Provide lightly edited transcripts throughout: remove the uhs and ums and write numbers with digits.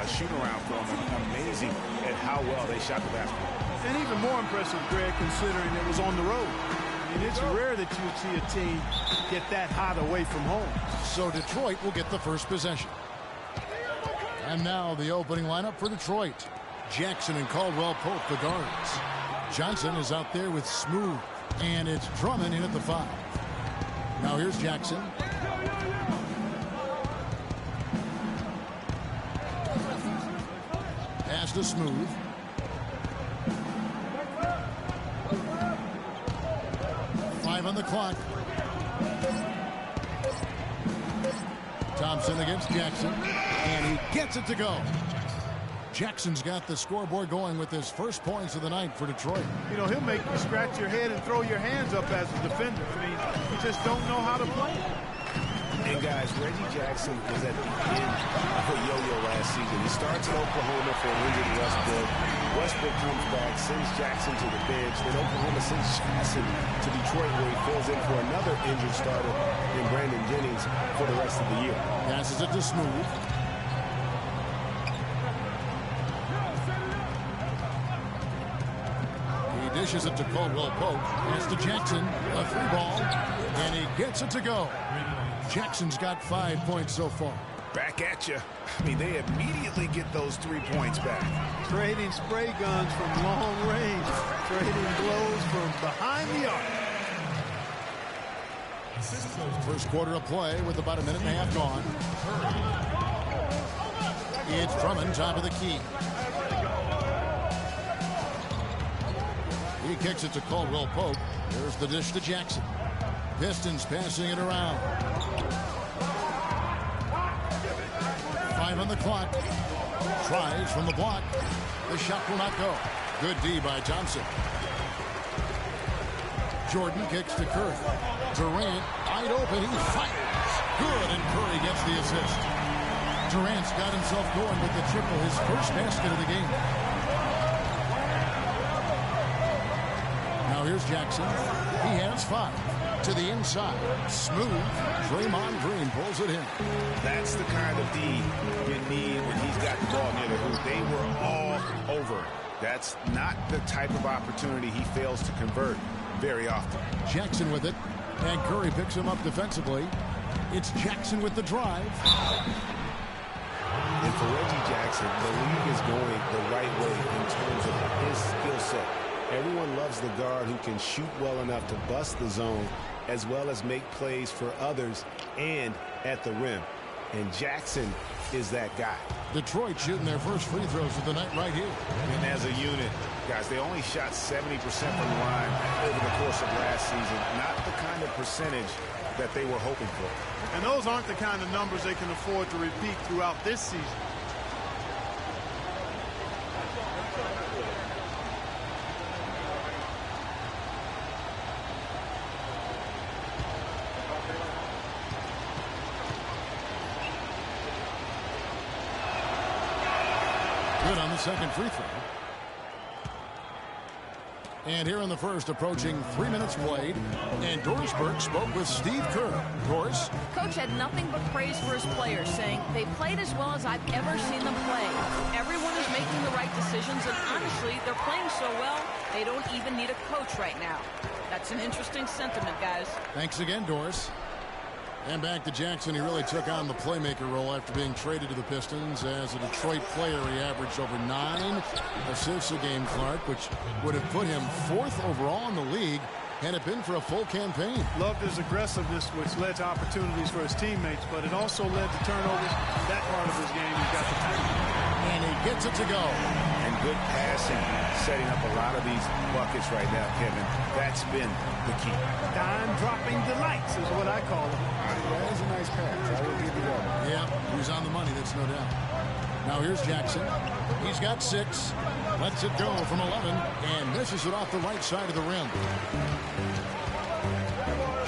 shoot-around for them. Amazing at how well they shot the basketball. And even more impressive, Greg, considering it was on the road. I mean, it's rare that you would see a team get that hot away from home. So Detroit will get the first possession. And now the opening lineup for Detroit. Jackson and Caldwell Pope, the guards. Johnson is out there with Smooth. And it's Drummond in at the 5. Now here's Jackson. Pass to Smooth. On the clock. Thompson against Jackson, and he gets it to go. Jackson's got the scoreboard going with his first points of the night for Detroit. You know, he'll make you scratch your head and throw your hands up as a defender. I mean, you just don't know how to play. And guys, Reggie Jackson was at the end of a yo-yo last season. He starts in Oklahoma for an injured Westbrook. Westbrook comes back, sends Jackson to the bench. Then Oklahoma sends Jackson to Detroit, where he fills in for another injured starter in Brandon Jennings for the rest of the year. Passes it to Smooth. He dishes it to Caldwell Pope. Pass to Jackson. A 3-ball. And he gets it to go. Jackson's got 5 points so far. Back at you. I mean, they immediately get those 3 points back. Trading spray guns from long range. Trading blows from behind the arc. First quarter of play with about a minute and a half gone. It's Drummond, top of the key. He kicks it to Caldwell Pope. There's the dish to Jackson. Pistons passing it around. 5 on the clock. Tries from the block. The shot will not go. Good D by Thompson. Jordan kicks to Curry. Durant, wide open. He fires. Good, and Curry gets the assist. Durant's got himself going with the triple, his first basket of the game. Now here's Jackson. He has 5. To the inside. Smooth. Draymond Green pulls it in. That's the kind of D you need when he's got the ball near the hoop. They were all over. That's not the type of opportunity he fails to convert very often. Jackson with it. And Curry picks him up defensively. It's Jackson with the drive. And for Reggie Jackson, the league is going the right way in terms of his skill set. Everyone loves the guard who can shoot well enough to bust the zone, as well as make plays for others and at the rim. And Jackson is that guy. Detroit shooting their first free throws of the night right here. And as a unit, guys, they only shot 70% from the line over the course of last season. Not the kind of percentage that they were hoping for. And those aren't the kind of numbers they can afford to repeat throughout this season. Good on the second free throw. And here in the first, approaching 3 minutes played. And Doris Burke spoke with Steve Kerr. Doris? Coach had nothing but praise for his players, saying they played as well as I've ever seen them play. Everyone is making the right decisions, and honestly, they're playing so well, they don't even need a coach right now. That's an interesting sentiment, guys. Thanks again, Doris. And back to Jackson. He really took on the playmaker role after being traded to the Pistons. As a Detroit player, he averaged over 9 assists a game, Clark, which would have put him 4th overall in the league had it been for a full campaign. Loved his aggressiveness, which led to opportunities for his teammates, but it also led to turnovers. That part of his game, he got the time. And he gets it to go. And good passing, setting up a lot of these buckets right now, Kevin. That's been the key. Dime-dropping delights is what I call them. That is a nice pass. I will give you that. Yeah, he's on the money, that's no doubt. Now here's Jackson. He's got 6. Lets it go from 11 and misses it off the right side of the rim.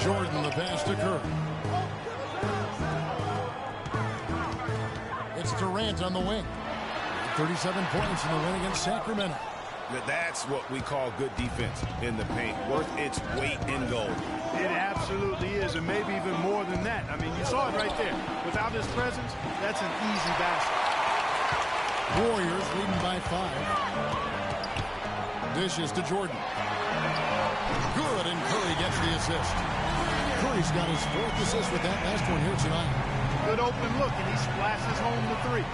Jordan, the pass to Curry. It's Durant on the wing. 37 points in the win against Sacramento. That's what we call good defense in the paint. Worth its weight in gold. It absolutely is, and maybe even more than that. I mean, you saw it right there. Without his presence, that's an easy basket. Warriors leading by 5. Dishes to Jordan. Good, and Curry gets the assist. Curry's got his 4th assist with that last one here tonight. Good open look, and he splashes home the 3.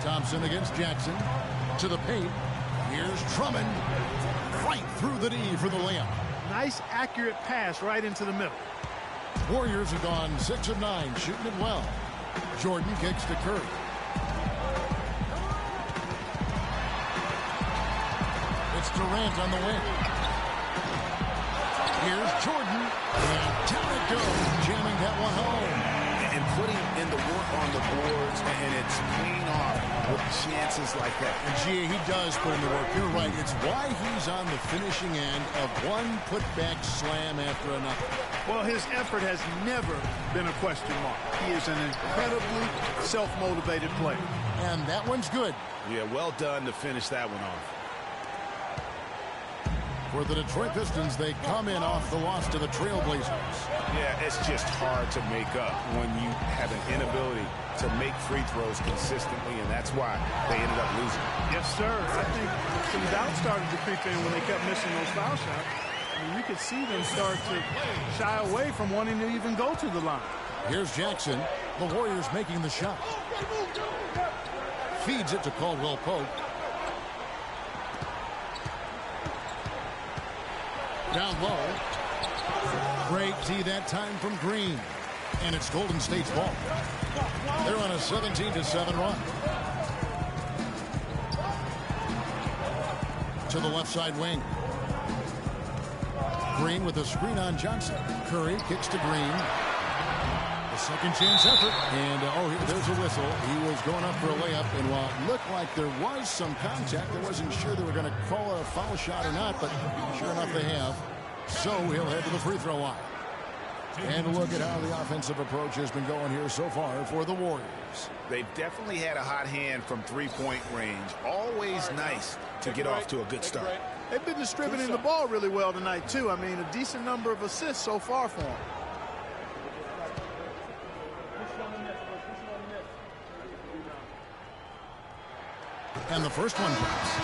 Thompson against Jackson. To the paint. Here's Drummond. Right through the knee for the layup. Nice, accurate pass right into the middle. Warriors have gone 6 of 9, shooting it well. Jordan kicks to Curry. It's Durant on the wing. Here's Jordan. And down it goes, jamming that one home. And putting in the work on the boards, and it's paying off with chances like that. And Gia, he does put in the work. You're right. It's why he's on the finishing end of one putback slam after another. Well, his effort has never been a question mark. He is an incredibly self-motivated player. And that one's good. Yeah, well done to finish that one off. For the Detroit Pistons, they come in off the loss to the Trailblazers. Yeah, it's just hard to make up when you have an inability to make free throws consistently, and that's why they ended up losing. Yes, sir. I think some doubt started to creep in when they kept missing those foul shots. I mean, you could see them start to shy away from wanting to even go to the line. Here's Jackson. The Warriors making the shot. Feeds it to Caldwell Pope. Down low. Great tee that time from Green. And it's Golden State's ball. They're on a 17-7 run. To the left side wing. Green with a screen on Johnson. Curry kicks to Green. The second chance effort. And, there's a whistle. He was going up for a layup. And while it looked like there was some contact, I wasn't sure they were going to call a foul shot or not, but sure enough they have. So he'll head to the free throw line. And look at how the offensive approach has been going here so far for the Warriors. They've definitely had a hot hand from three-point range. Always nice to get off to a good start. They've been distributing the ball really well tonight, too. I mean, a decent number of assists so far for them. And the first one drops.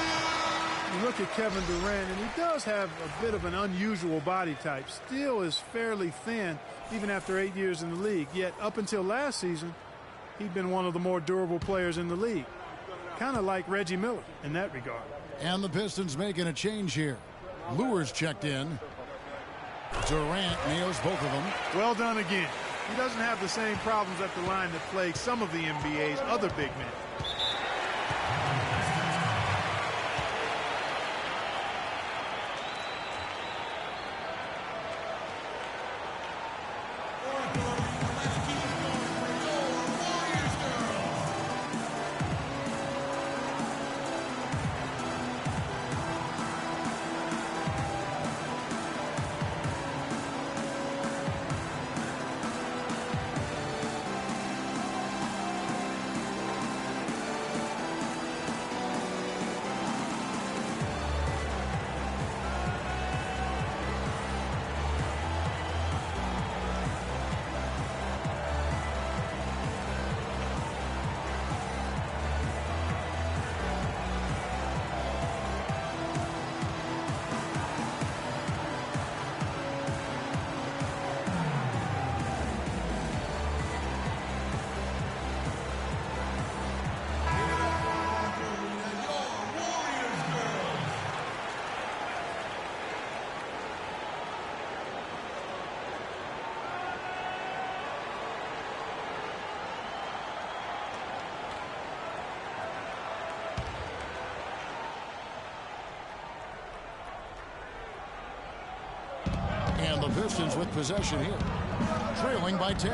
You look at Kevin Durant, and he does have a bit of an unusual body type. Still is fairly thin, even after 8 years in the league. Yet, up until last season, he'd been one of the more durable players in the league. Kind of like Reggie Miller in that regard. And the Pistons making a change here. Lewis checked in. Durant nails both of them. Well done again. He doesn't have the same problems at the line that plague some of the NBA's other big men. And the Pistons with possession here. Trailing by 10.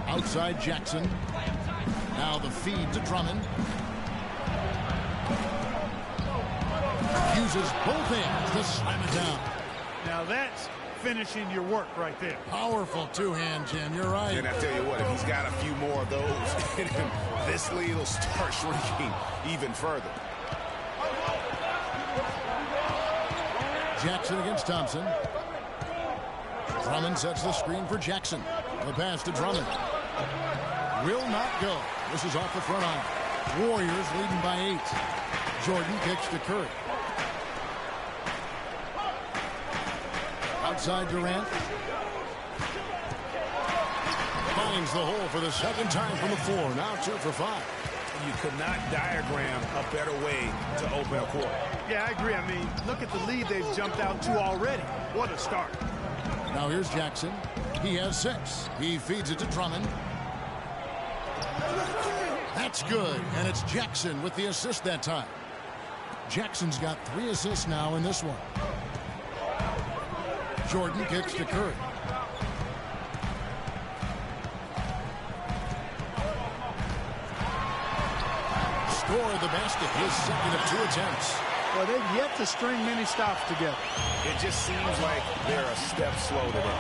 Outside Jackson. Now the feed to Drummond. Uses both hands to slam it down. Now that's finishing your work right there. Powerful two-hand jam. You're right. And I tell you what, if he's got a few more of those, this lead will start shrinking even further. Jackson against Thompson. Drummond sets the screen for Jackson. The pass to Drummond. Will not go. This is off the front arm. Warriors leading by 8. Jordan kicks to Curry. Outside Durant. Finds the hole for the second time from the floor. Now 2 for 5. You could not diagram a better way to open a quarter. Yeah, I agree. I mean, look at the lead they've jumped out to already. What a start. Now here's Jackson. He has 6. He feeds it to Drummond. That's good, and it's Jackson with the assist that time. Jackson's got 3 assists now in this one. Jordan kicks to Curry. Scored the basket, his second of 2 attempts. Well, they've yet to string many stops together. It just seems like they're a step slow today.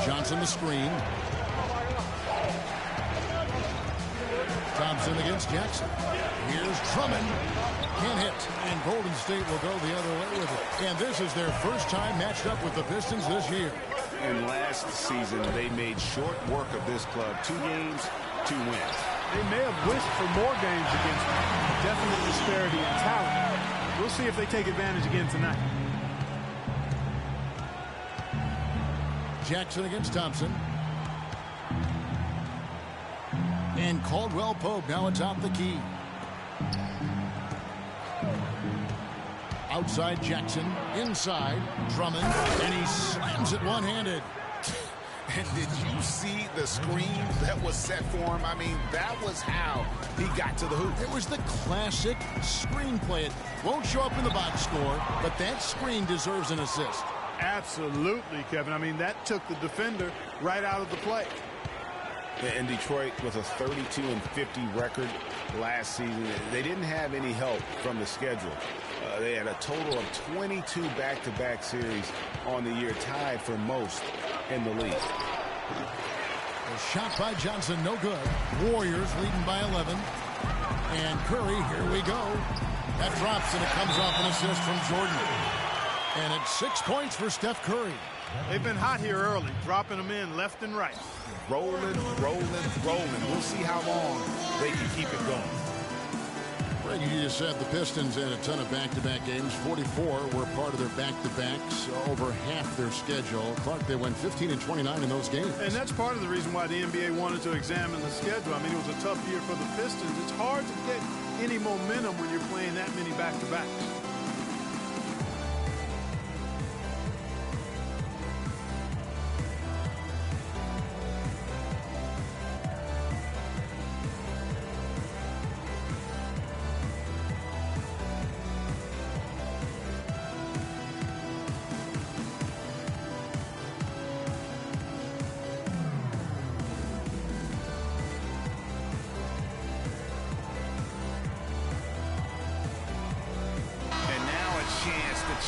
Johnson the screen. Thompson against Jackson. Here's Drummond. Can't hit. And Golden State will go the other way with it. And this is their first time matched up with the Pistons this year. And last season, they made short work of this club. 2 games, 2 wins. They may have wished for more games against them. Definite disparity in talent. We'll see if they take advantage again tonight. Jackson against Thompson. And Caldwell Pope now atop the key. Outside Jackson. Inside Drummond. And he slams it one-handed. And did you see the screen that was set for him? I mean, that was how he got to the hoop. It was the classic screenplay. It won't show up in the box score, but that screen deserves an assist. Absolutely, Kevin. I mean, that took the defender right out of the play. And Detroit with a 32-50 record last season. They didn't have any help from the schedule. They had a total of 22 back-to-back series on the year, tied for most in the league. A shot by Johnson, no good. Warriors leading by 11. And Curry, here we go. That drops, and it comes off an assist from Jordan. And it's 6 points for Steph Curry. They've been hot here early, dropping them in left and right. Rolling, rolling, rolling. We'll see how long they can keep it going. Greg, you just said the Pistons had a ton of back-to-back games. 44 were part of their back-to-backs, over half their schedule. Clark, they went 15-29 in those games. And that's part of the reason why the NBA wanted to examine the schedule. I mean, it was a tough year for the Pistons. It's hard to get any momentum when you're playing that many back-to-backs.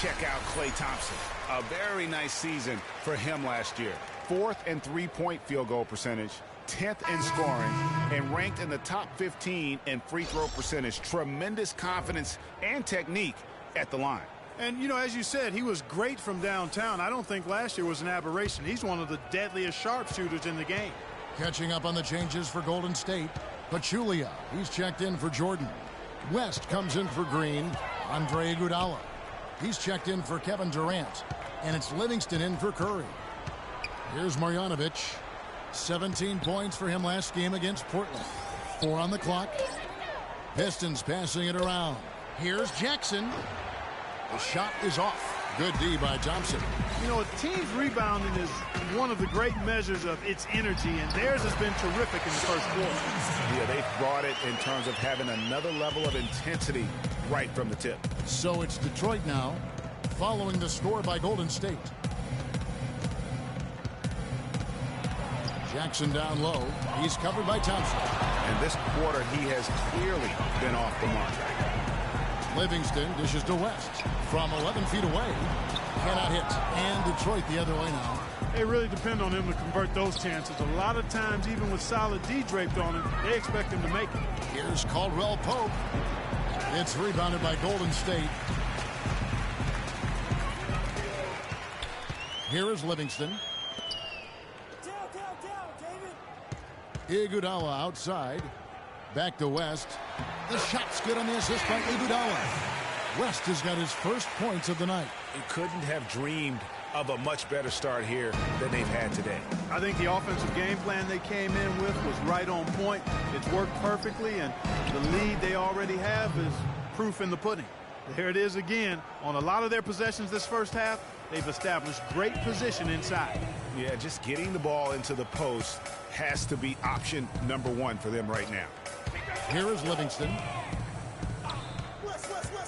Check out Klay Thompson. A very nice season for him last year. 4th in three-point field goal percentage, 10th in scoring, and ranked in the top 15 in free throw percentage. Tremendous confidence and technique at the line. And, you know, as you said, he was great from downtown. I don't think last year was an aberration. He's one of the deadliest sharpshooters in the game. Catching up on the changes for Golden State. Pachulia, he's checked in for Jordan. West comes in for Green. Andre Iguodala. He's checked in for Kevin Durant. And it's Livingston in for Curry. Here's Marjanovic. 17 points for him last game against Portland. 4 on the clock. Pistons passing it around. Here's Jackson. The shot is off. Good D by Thompson. You know, a team's rebounding is one of the great measures of its energy, and theirs has been terrific in the first quarter. Yeah, they've brought it in terms of having another level of intensity right from the tip. So it's Detroit now, following the score by Golden State. Jackson down low. He's covered by Thompson. And this quarter, he has clearly been off the mark. Livingston dishes to West. From 11 feet away. Cannot hit. And Detroit the other way now. They really depend on him to convert those chances. A lot of times, even with solid D draped on him, they expect him to make it. Here's Caldwell Pope. It's rebounded by Golden State. Here is Livingston. Iguodala outside. Back to West. The shot's good on the assist by Iguodala. West has got his first points of the night. He couldn't have dreamed of a much better start here than they've had today. I think the offensive game plan they came in with was right on point. It's worked perfectly, and the lead they already have is proof in the pudding. There it is again. On a lot of their possessions this first half, they've established great position inside. Yeah, just getting the ball into the post has to be option number one for them right now. Here is Livingston.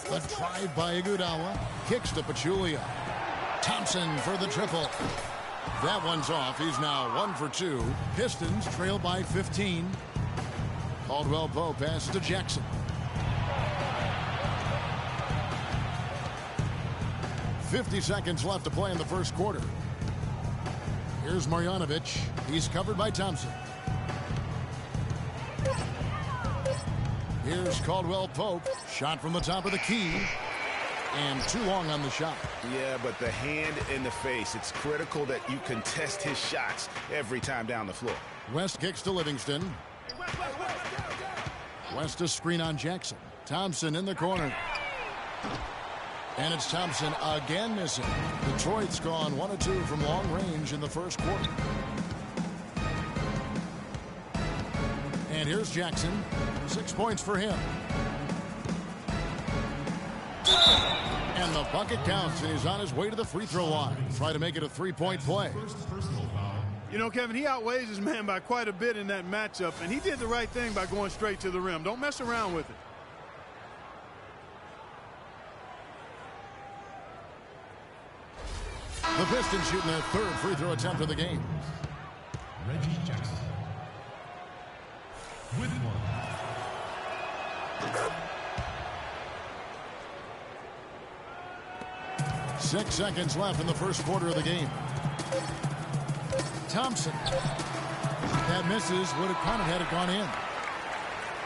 The drive by Iguodala. Kicks to Pachulia. Thompson for the triple. That one's off. He's now 1 for 2. Pistons trail by 15. Caldwell Pope passes to Jackson. .50 seconds left to play in the first quarter. Here's Marjanovic. He's covered by Thompson. Here's Caldwell Pope. Shot from the top of the key. And too long on the shot. Yeah, but the hand in the face. It's critical that you contest his shots every time down the floor. West kicks to Livingston. West a screen on Jackson. Thompson in the corner. And it's Thompson again missing. Detroit's gone 1 of 2 from long range in the first quarter. And here's Jackson. 6 points for him. And the bucket counts, and he's on his way to the free throw line. Try to make it a 3-point play. You know, Kevin, he outweighs his man by quite a bit in that matchup, and he did the right thing by going straight to the rim. Don't mess around with it. The Pistons shooting their third free throw attempt of the game. Reggie Jackson with 1. 6 seconds left in the first quarter of the game. Thompson. That misses. Would have counted had it gone in.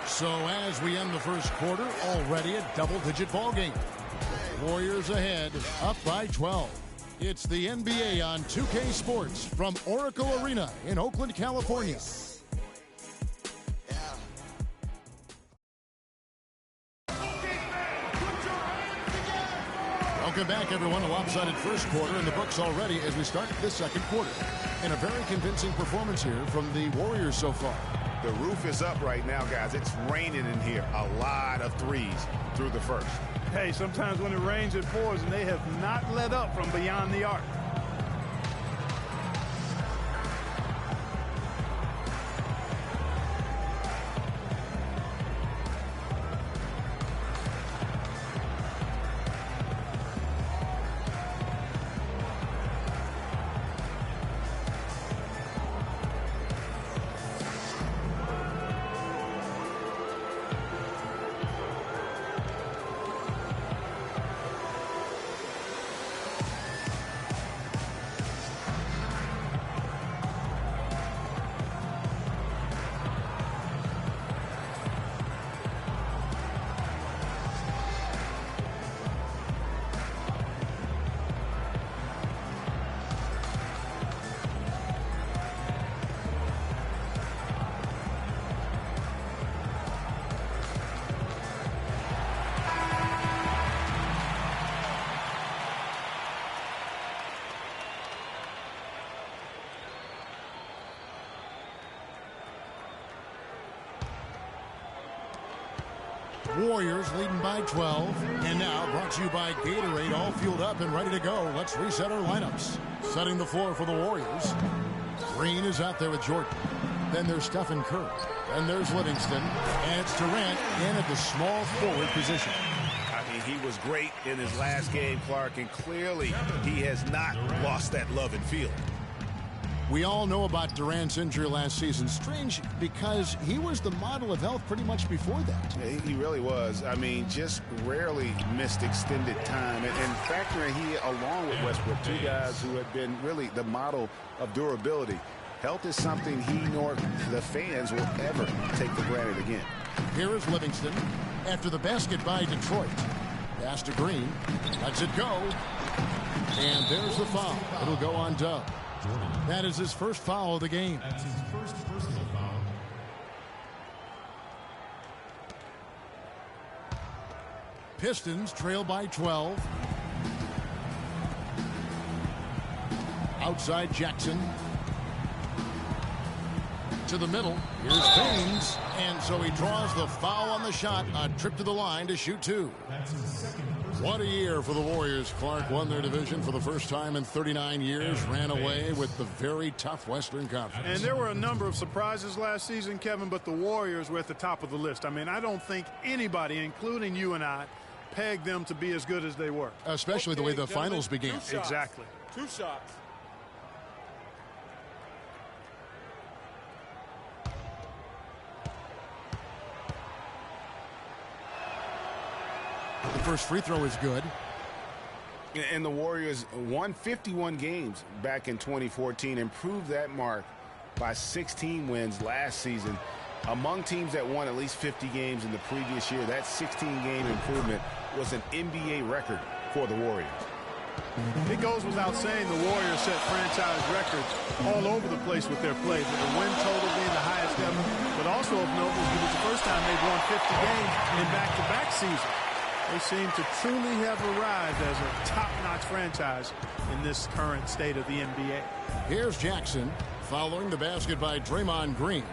So as we end the first quarter, already a double-digit ball game. Warriors ahead, up by 12. It's the NBA on 2K Sports from Oracle Arena in Oakland, California. Welcome back, everyone. A lopsided first quarter in the books already as we start the second quarter. And a very convincing performance here from the Warriors so far. The roof is up right now, guys. It's raining in here. A lot of threes through the first. Hey, sometimes when it rains, it pours, and they have not let up from beyond the arc. Warriors leading by 12. And now brought to you by Gatorade, all fueled up and ready to go. Let's reset our lineups. Setting the floor for the Warriors. Green is out there with Jordan. Then there's Stephen Curry. Then there's Livingston. And it's Durant in at the small forward position. I mean, he was great in his last game, Clark, and clearly he has not lost that love and feel. We all know about Durant's injury last season. Strange because he was the model of health pretty much before that. Yeah, he really was. I mean, just rarely missed extended time. And factoring he, along with Westbrook, two guys who had been really the model of durability. Health is something he nor the fans will ever take for granted again. Here is Livingston after the basket by Detroit. Pass to Green. Lets it go. And there's the foul. It'll go on Dub. That is his first foul of the game. That's his first personal foul. Pistons trail by 12. Outside Jackson. To the middle. Here's Baines. And so he draws the foul on the shot. A trip to the line to shoot two. That's his second personal. What a year for the Warriors. Clark won their division for the first time in 39 years. Ran away with the very tough Western Conference. And there were a number of surprises last season, Kevin, but the Warriors were at the top of the list. I mean, I don't think anybody, including you and I, pegged them to be as good as they were. Especially the way the finals began. Exactly. 2 shots. The first free throw is good. And the Warriors won 51 games back in 2014, improved that mark by 16 wins last season. Among teams that won at least 50 games in the previous year, that 16-game improvement was an NBA record for the Warriors. It goes without saying the Warriors set franchise records all over the place with their play, with the win total being the highest ever. But also of note was it was the first time they've won 50 games in back-to-back seasons. They seem to truly have arrived as a top-notch franchise in this current state of the NBA. Here's Jackson following the basket by Draymond Green.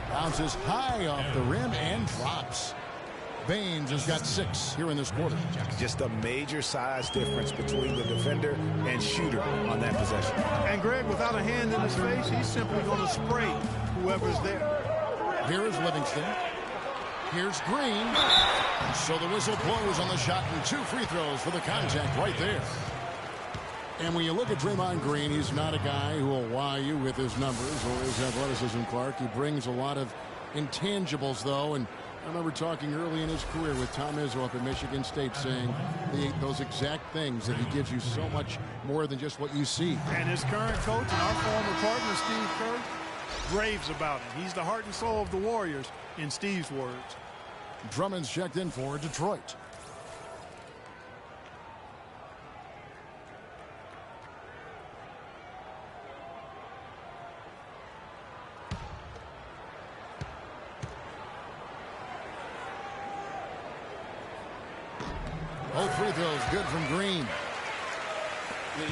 Bounces high off the rim and drops. Baines has got 6 here in this quarter. Just a major size difference between the defender and shooter on that possession. And Greg, without a hand in his face, he's simply going to spray whoever's there. Here is Livingston. Here's Green. So the whistle blows on the shot and 2 free throws for the contact right there. And when you look at Draymond Green, he's not a guy who will wow you with his numbers or his athleticism, Clark. He brings a lot of intangibles, though, and I remember talking early in his career with Tom Izzo up at Michigan State saying those exact things, that he gives you so much more than just what you see. And his current coach and our former partner, Steve Kerr, raves about him. He's the heart and soul of the Warriors, in Steve's words. Drummond's checked in for Detroit. Both free throws good from Green.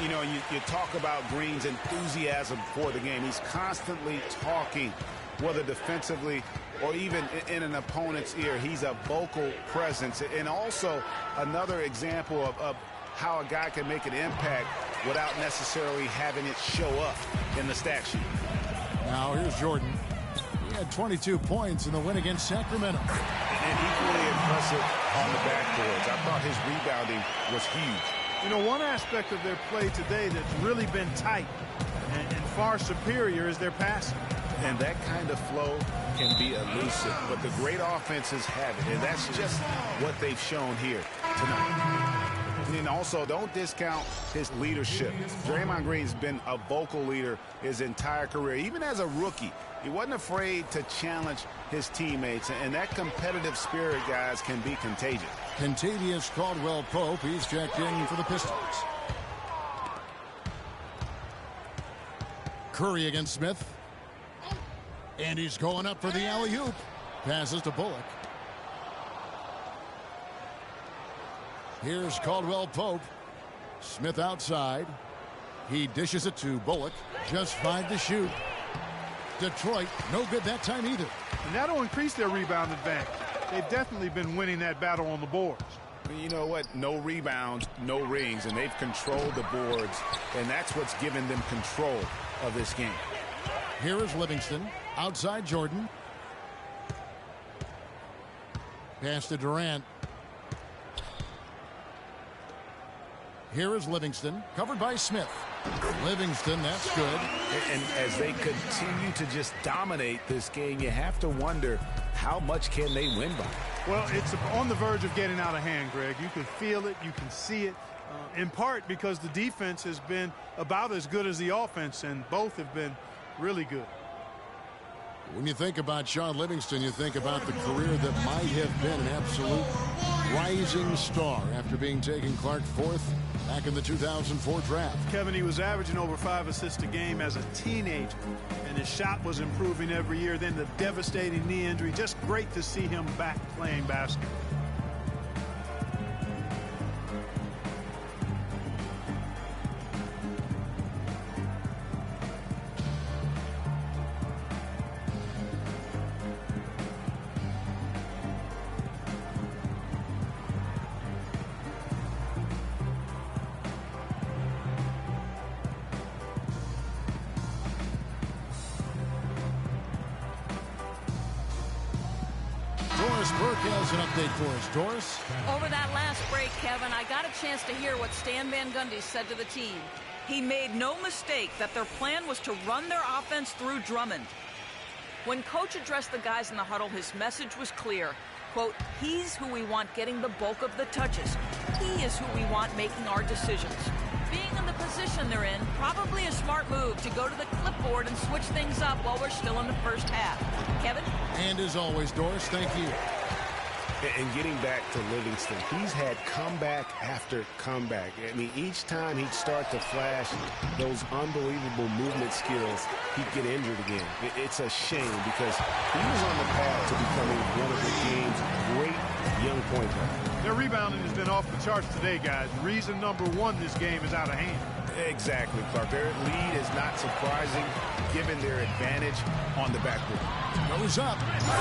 You know, you talk about Green's enthusiasm for the game. He's constantly talking, whether defensively or even in an opponent's ear. He's a vocal presence. And also another example of how a guy can make an impact without necessarily having it show up in the stat sheet. Now here's Jordan. He had 22 points in the win against Sacramento. And equally impressive on the backboards. I thought his rebounding was huge. You know, one aspect of their play today that's really been tight and far superior is their passing. And that kind of flow can be elusive, but the great offenses have it, and that's just what they've shown here tonight. And also, don't discount his leadership. Draymond Green's been a vocal leader his entire career. Even as a rookie, he wasn't afraid to challenge his teammates, and that competitive spirit, guys, can be contagious. Kentavious Caldwell-Pope, he's checked in for the Pistons. Curry against Smith. And he's going up for the alley-oop. Passes to Bullock. Here's Caldwell-Pope. Smith outside. He dishes it to Bullock. Just 5 to shoot. Detroit, no good that time either. And that'll increase their rebound advantage. They've definitely been winning that battle on the boards. You know what? No rebounds, no rings, and they've controlled the boards, and that's what's given them control of this game. Here is Livingston. Outside Jordan. Pass to Durant. Here is Livingston. Covered by Smith. Livingston, that's good. And as they continue to just dominate this game, you have to wonder, how much can they win by? Well, it's on the verge of getting out of hand, Greg. You can feel it. You can see it. In part because the defense has been about as good as the offense, and both have been really good. When you think about Shaun Livingston, you think about the career that might have been an absolute rising star after being taken, Clark, fourth back in the 2004 draft. Kevin, he was averaging over 5 assists a game as a teenager, and his shot was improving every year. Then the devastating knee injury. Just great to see him back playing basketball. Doris Burke has an update for us. Doris? Over that last break, Kevin, I got a chance to hear what Stan Van Gundy said to the team. He made no mistake that their plan was to run their offense through Drummond. When Coach addressed the guys in the huddle, his message was clear. Quote, he's who we want getting the bulk of the touches. He is who we want making our decisions. Being in the position they're in, probably a smart move to go to the clipboard and switch things up while we're still in the first half. Kevin? And as always, Doris, thank you. And getting back to Livingston, he's had comeback after comeback. I mean, each time he'd start to flash those unbelievable movement skills, he'd get injured again. It's a shame because he was on the path to becoming one of the game's great young point guards. Their rebounding has been off the charts today, guys. Reason number one, this game is out of hand. Exactly, Clark. Their lead is not surprising given their advantage on the backboard. Goes up,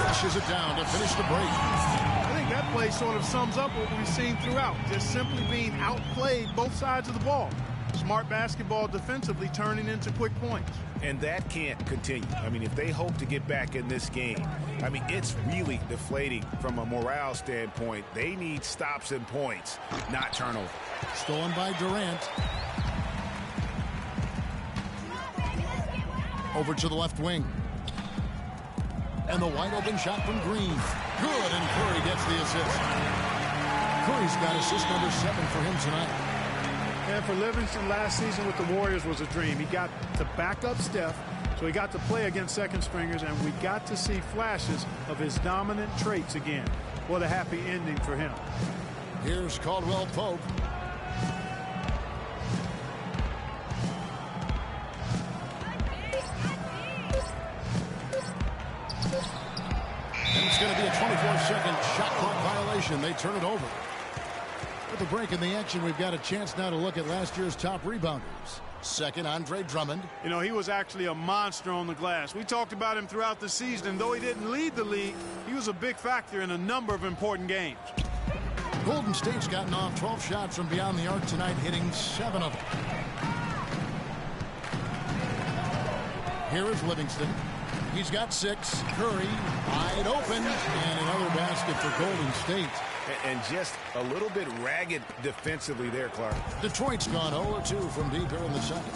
pushes it down to finish the break. I think that play sort of sums up what we've seen throughout. Just simply being outplayed both sides of the ball. Smart basketball defensively turning into quick points. And that can't continue. I mean, if they hope to get back in this game, I mean, it's really deflating from a morale standpoint. They need stops and points, not turnover. Stolen by Durant. Over to the left wing. And the wide open shot from Green. Good, and Curry gets the assist. Curry's got assist number 7 for him tonight. And for Livingston, last season with the Warriors was a dream. He got to back up Steph, so he got to play against second stringers, and we got to see flashes of his dominant traits again. What a happy ending for him. Here's Caldwell Pope. And it's going to be a 24-second shot clock violation. They turn it over. With the break in the action, we've got a chance now to look at last year's top rebounders. Second, Andre Drummond. You know, he was actually a monster on the glass. We talked about him throughout the season, and though he didn't lead the league, he was a big factor in a number of important games. Golden State's gotten off 12 shots from beyond the arc tonight, hitting 7 of them. Here is Livingston. He's got 6. Curry wide open, and another basket for Golden State. And just a little bit ragged defensively there, Clark. Detroit's gone 0-2 from deep here in the second.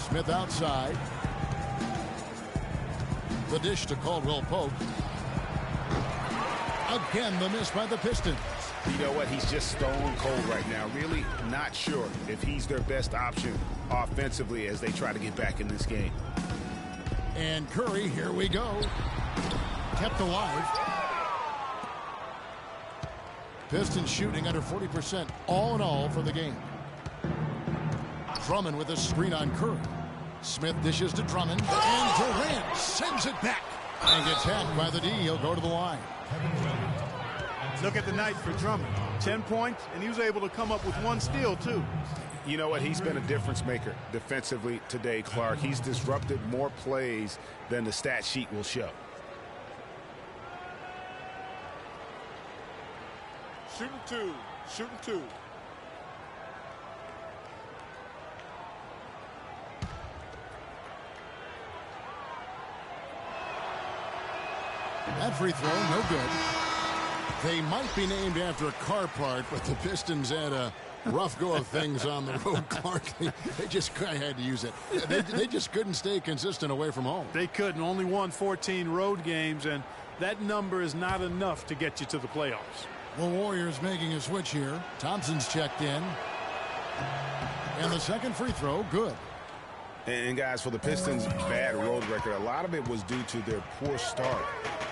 Smith outside. The dish to Caldwell Pope. Again, the miss by the Pistons. You know what? He's just stone cold right now. Really not sure if he's their best option offensively as they try to get back in this game. And Curry, here we go. Kept alive. Pistons shooting under 40% all in all for the game. Drummond with a screen on Curry. Smith dishes to Drummond. And Durant sends it back. And gets hacked by the D. He'll go to the line. Look at the night for Drummond. 10 points, and he was able to come up with 1 steal, too. You know what? He's been a difference maker defensively today, Clark. He's disrupted more plays than the stat sheet will show. Shooting 2. Shooting 2. That free throw, no good. They might be named after a car part, but the Pistons had a rough go of things on the road, Clark. I had to use it. They just couldn't stay consistent away from home. They couldn't. Only won 14 road games, and that number is not enough to get you to the playoffs. Well, Warriors making a switch here. Thompson's checked in. And the second free throw, good. And guys, for the Pistons' bad road record, a lot of it was due to their poor start.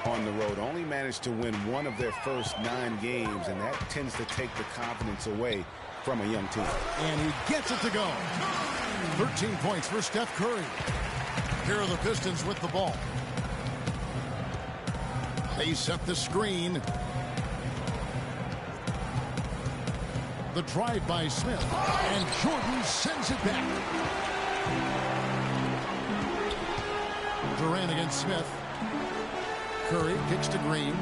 on the road. Only managed to win one of their first 9 games, and that tends to take the confidence away from a young team. And he gets it to go. 13 points for Steph Curry. Here are the Pistons with the ball. They set the screen. The drive by Smith. And Jordan sends it back. Durant against Smith. Curry kicks to Green.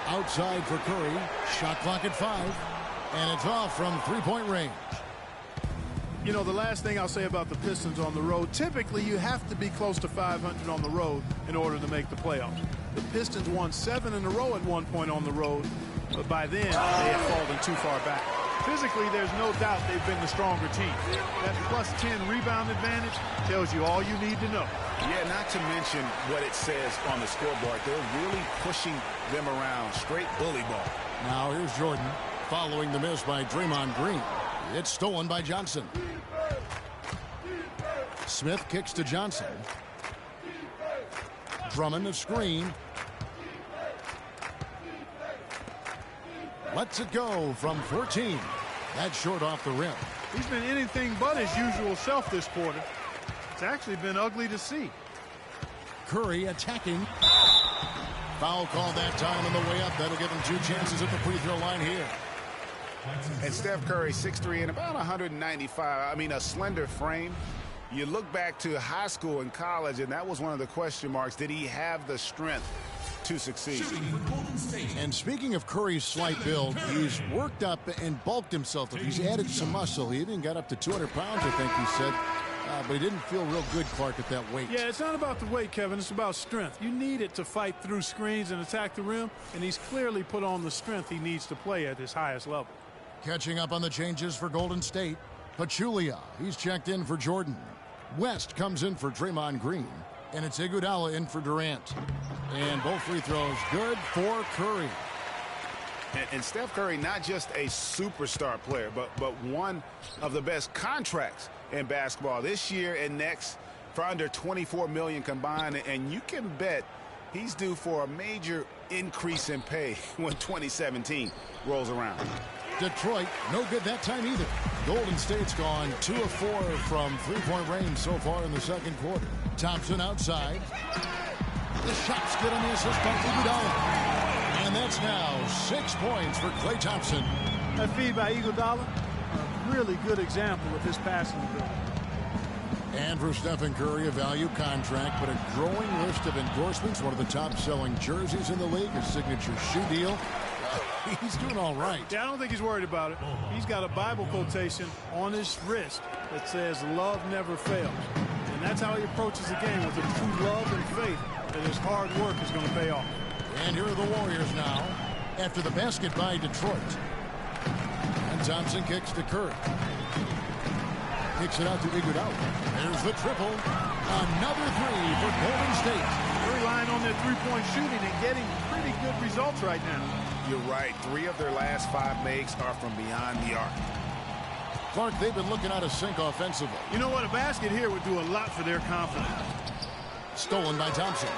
Outside for Curry. Shot clock at 5. And it's off from three-point range. You know, the last thing I'll say about the Pistons on the road, typically you have to be close to 500 on the road in order to make the playoffs. The Pistons won 7 in a row at one point on the road, but by then they had fallen too far back. Physically, there's no doubt they've been the stronger team. That plus 10 rebound advantage tells you all you need to know. Yeah, not to mention what it says on the scoreboard. They're really pushing them around. Straight bully ball. Now here's Jordan following the miss by Draymond Green. It's stolen by Johnson. Smith kicks to Johnson. Drummond the screen. Lets it go from 14. That's short off the rim. He's been anything but his usual self this quarter. It's actually been ugly to see. Curry attacking. Foul call that time on the way up. That'll give him 2 chances at the free throw line here. And Steph Curry, 6'3" and about 195. I mean, a slender frame. You look back to high school and college, and that was one of the question marks. Did he have the strength to succeed? And speaking of Curry's slight build, he's worked up and bulked himself. He's added some muscle. He even got up to 200 pounds, I think he said. But he didn't feel real good, Clark, at that weight. Yeah, it's not about the weight, Kevin. It's about strength. You need it to fight through screens and attack the rim, and he's clearly put on the strength he needs to play at his highest level. Catching up on the changes for Golden State. Pachulia, he's checked in for Jordan. West comes in for Draymond Green. And it's Iguodala in for Durant. And both free throws good for Curry. And Steph Curry, not just a superstar player, but one of the best contracts in basketball this year and next for under $24 million combined. And you can bet he's due for a major increase in pay when 2017 rolls around. Detroit, no good that time either. Golden State's gone 2 of 4 from three-point range so far in the second quarter. Thompson outside. The shot's good on the assist by Iguodala. And that's now 6 points for Klay Thompson. That feed by Iguodala, a really good example of his passing ability. And for Stephen Curry, a value contract, but a growing list of endorsements. One of the top-selling jerseys in the league, a signature shoe deal. He's doing all right. Yeah, I don't think he's worried about it. He's got a Bible quotation on his wrist that says, "Love never fails." And that's how he approaches the game, with a true love and faith that his hard work is going to pay off. And here are the Warriors now after the basket by Detroit. And Thompson kicks to Curry. Kicks it out to Iguodala. There's the triple. Another 3 for Golden State. They're relying on their three-point shooting and getting pretty good results right now. You're right. 3 of their last 5 makes are from beyond the arc. Clark, they've been looking out of sync offensively. You know what? A basket here would do a lot for their confidence. Stolen by Thompson.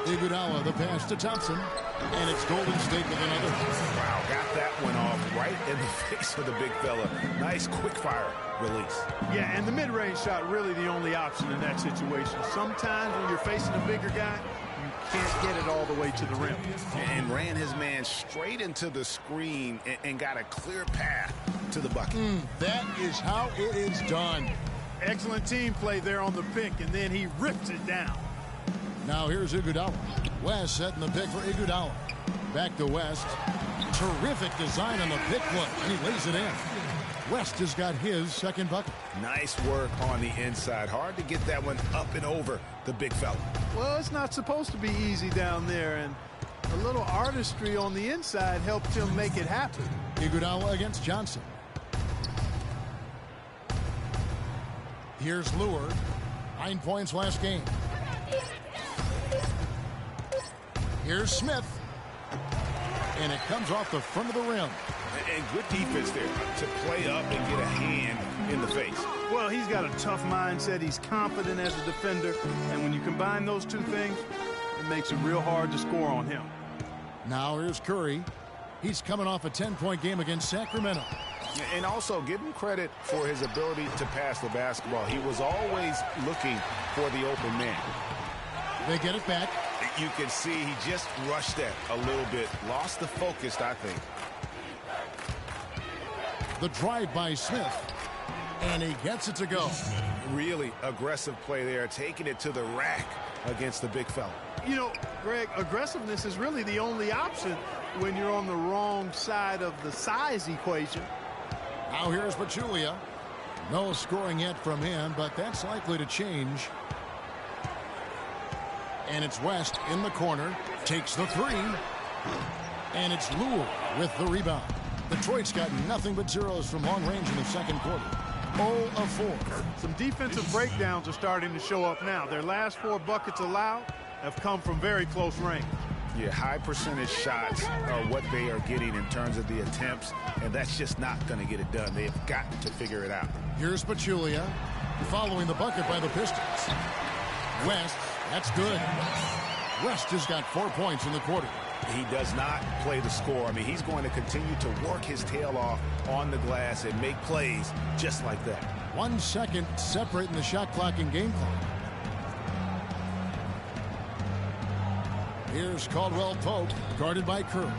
Iguodala, the pass to Thompson. And it's Golden State with another. Wow, got that one off right in the face of the big fella. Nice quick-fire release. Yeah, and the mid-range shot really the only option in that situation. Sometimes when you're facing a bigger guy, you can't get it all the way to the rim. And ran his man straight into the screen and got a clear path to the bucket. That is how it is done. Excellent team play there on the pick, and then he rips it down. Now here's Iguodala. West setting the pick for Iguodala. Back to West. Terrific design on the pick play, and he lays it in. West has got his second bucket. Nice work on the inside. Hard to get that one up and over the big fella. Well, it's not supposed to be easy down there, and a little artistry on the inside helped him make it happen. Iguodala against Johnson. Here's Lure. 9 points last game. Here's Smith. And it comes off the front of the rim. And good defense there to play up and get a hand in the face. Well, he's got a tough mindset. He's confident as a defender. And when you combine those two things, it makes it real hard to score on him. Now here's Curry. He's coming off a 10-point game against Sacramento. And also give him credit for his ability to pass the basketball. He was always looking for the open man. They get it back. You can see he just rushed that a little bit. Lost the focus, I think. The drive by Smith. And he gets it to go. Really aggressive play there, taking it to the rack against the big fella. You know, Greg, aggressiveness is really the only option when you're on the wrong side of the size equation. Now here's Pachulia. No scoring yet from him, but that's likely to change. And it's West in the corner. Takes the three. And it's Lue with the rebound. Detroit's got nothing but zeros from long range in the second quarter. 0 of 4. Some defensive breakdowns are starting to show up now. Their last 4 buckets allowed have come from very close range. Yeah, high percentage shots are what they are getting in terms of the attempts, and that's just not going to get it done. They've got to figure it out. Here's Pachulia following the bucket by the Pistons. West, that's good. West has got 4 points in the quarter. He does not play the score. I mean, he's going to continue to work his tail off on the glass and make plays just like that. 1 second separating the shot clock and game clock. Here's Caldwell Pope, guarded by Kerr.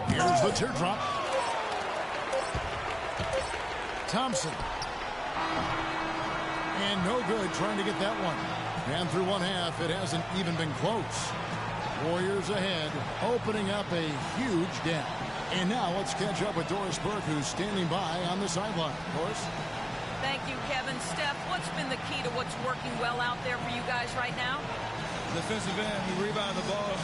Here's the teardrop. Thompson. And no good trying to get that one. And through one half, it hasn't even been close. Warriors ahead, opening up a huge gap. And now let's catch up with Doris Burke, who's standing by on the sideline. Doris? Thank you, Kevin. Steph, what's been the key to what's working well out there for you guys right now? Defensive end, we rebound the ball,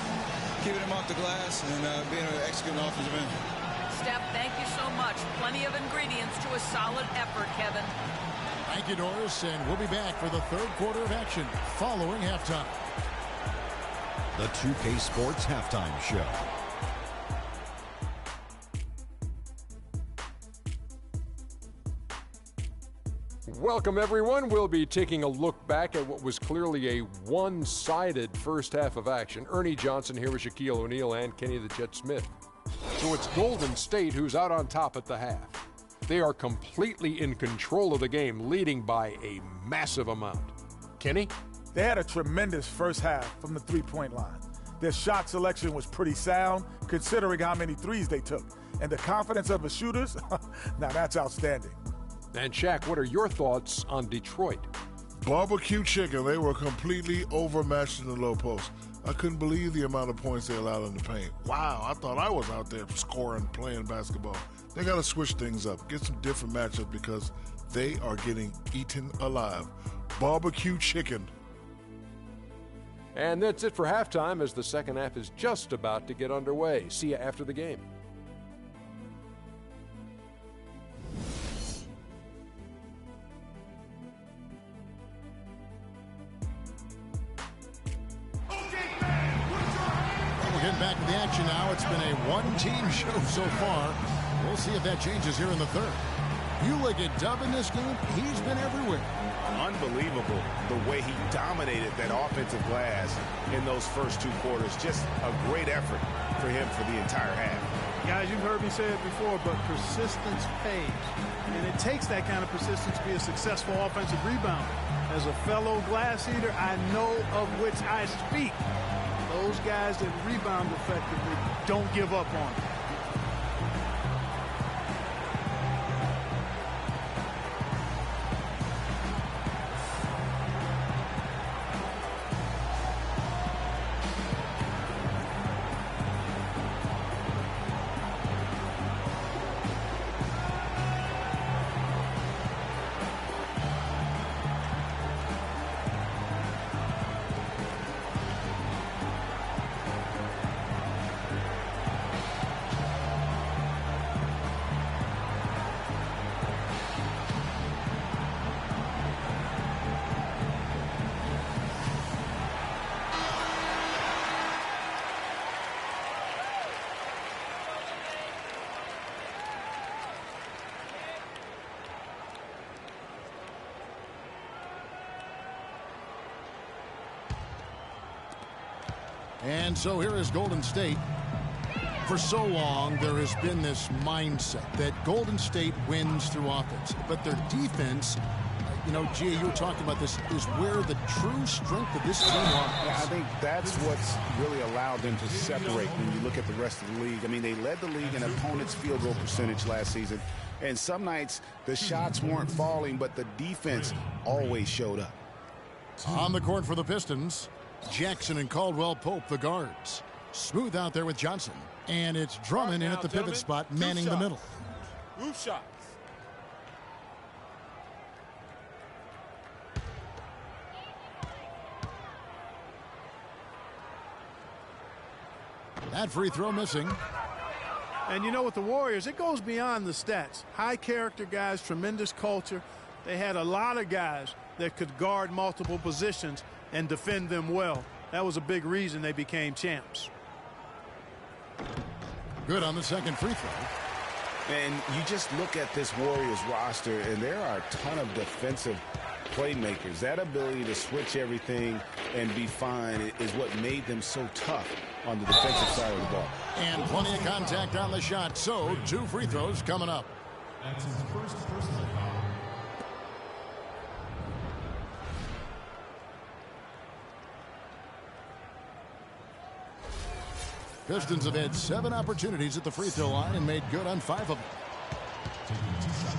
keeping them off the glass, and being able to execute an offensive end. Steph, thank you so much. Plenty of ingredients to a solid effort, Kevin. Thank you, Doris, and we'll be back for the third quarter of action following halftime. The 2K Sports Halftime Show. Welcome, everyone. We'll be taking a look back at what was clearly a one-sided first half of action. Ernie Johnson here with Shaquille O'Neal and Kenny the Jet Smith. So it's Golden State who's out on top at the half. They are completely in control of the game, leading by a massive amount. Kenny? They had a tremendous first half from the three-point line. Their shot selection was pretty sound, considering how many threes they took. And the confidence of the shooters, now that's outstanding. And Shaq, what are your thoughts on Detroit? Barbecue chicken. They were completely overmatched in the low post. I couldn't believe the amount of points they allowed in the paint. Wow, I thought I was out there scoring, playing basketball. They got to switch things up, get some different matchups because they are getting eaten alive. Barbecue chicken. And that's it for halftime as the second half is just about to get underway. See you after the game. We're getting back to the action now. It's been a one-team show so far. We'll see if that changes here in the third. You look at Dub in this game, he's been everywhere. Unbelievable the way he dominated that offensive glass in those first 2 quarters. Just a great effort for him for the entire half. Guys, you've heard me say it before, but persistence pays. And it takes that kind of persistence to be a successful offensive rebounder. As a fellow glass eater, I know of which I speak. Those guys that rebound effectively don't give up on it. And so here is Golden State. For so long, there has been this mindset that Golden State wins through offense, but their defense, you know, Gia, you were talking about this, is where the true strength of this team lies. Yeah, I think that's what's really allowed them to separate when you look at the rest of the league. I mean, they led the league in opponents' field goal percentage last season, and some nights the shots weren't falling, but the defense always showed up. On the court for the Pistons, Jackson and Caldwell Pope, the guards. Smooth out there with Johnson. And it's Drummond in at the pivot spot, manning the middle. Roof shots. That free throw missing. And you know, with the Warriors, it goes beyond the stats. High character guys, tremendous culture. They had a lot of guys that could guard multiple positions and defend them well. That was a big reason they became champs. Good on the second free throw. And you just look at this Warriors roster, and there are a ton of defensive playmakers. That ability to switch everything and be fine is what made them so tough on the defensive side of the ball. And plenty of contact on the shot, so 2 free throws coming up. That's his first personal foul. Pistons have had 7 opportunities at the free throw line and made good on 5 of them. Taking 2 shots.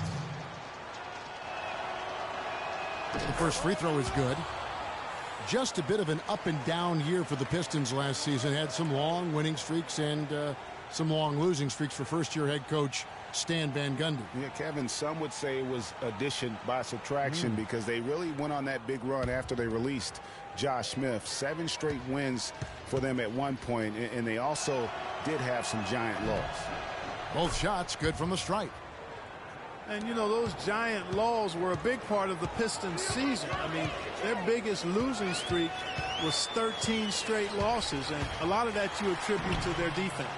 The first free throw is good. Just a bit of an up and down year for the Pistons last season. Had some long winning streaks and some long losing streaks for first-year head coach Stan Van Gundy. Yeah, Kevin, some would say it was addition by subtraction because they really went on that big run after they released Josh Smith. 7 straight wins for them at one point, and they also did have some giant lulls. Both shots good from the stripe. And, you know, those giant lulls were a big part of the Pistons season. I mean, their biggest losing streak was 13 straight losses, and a lot of that you attribute to their defense.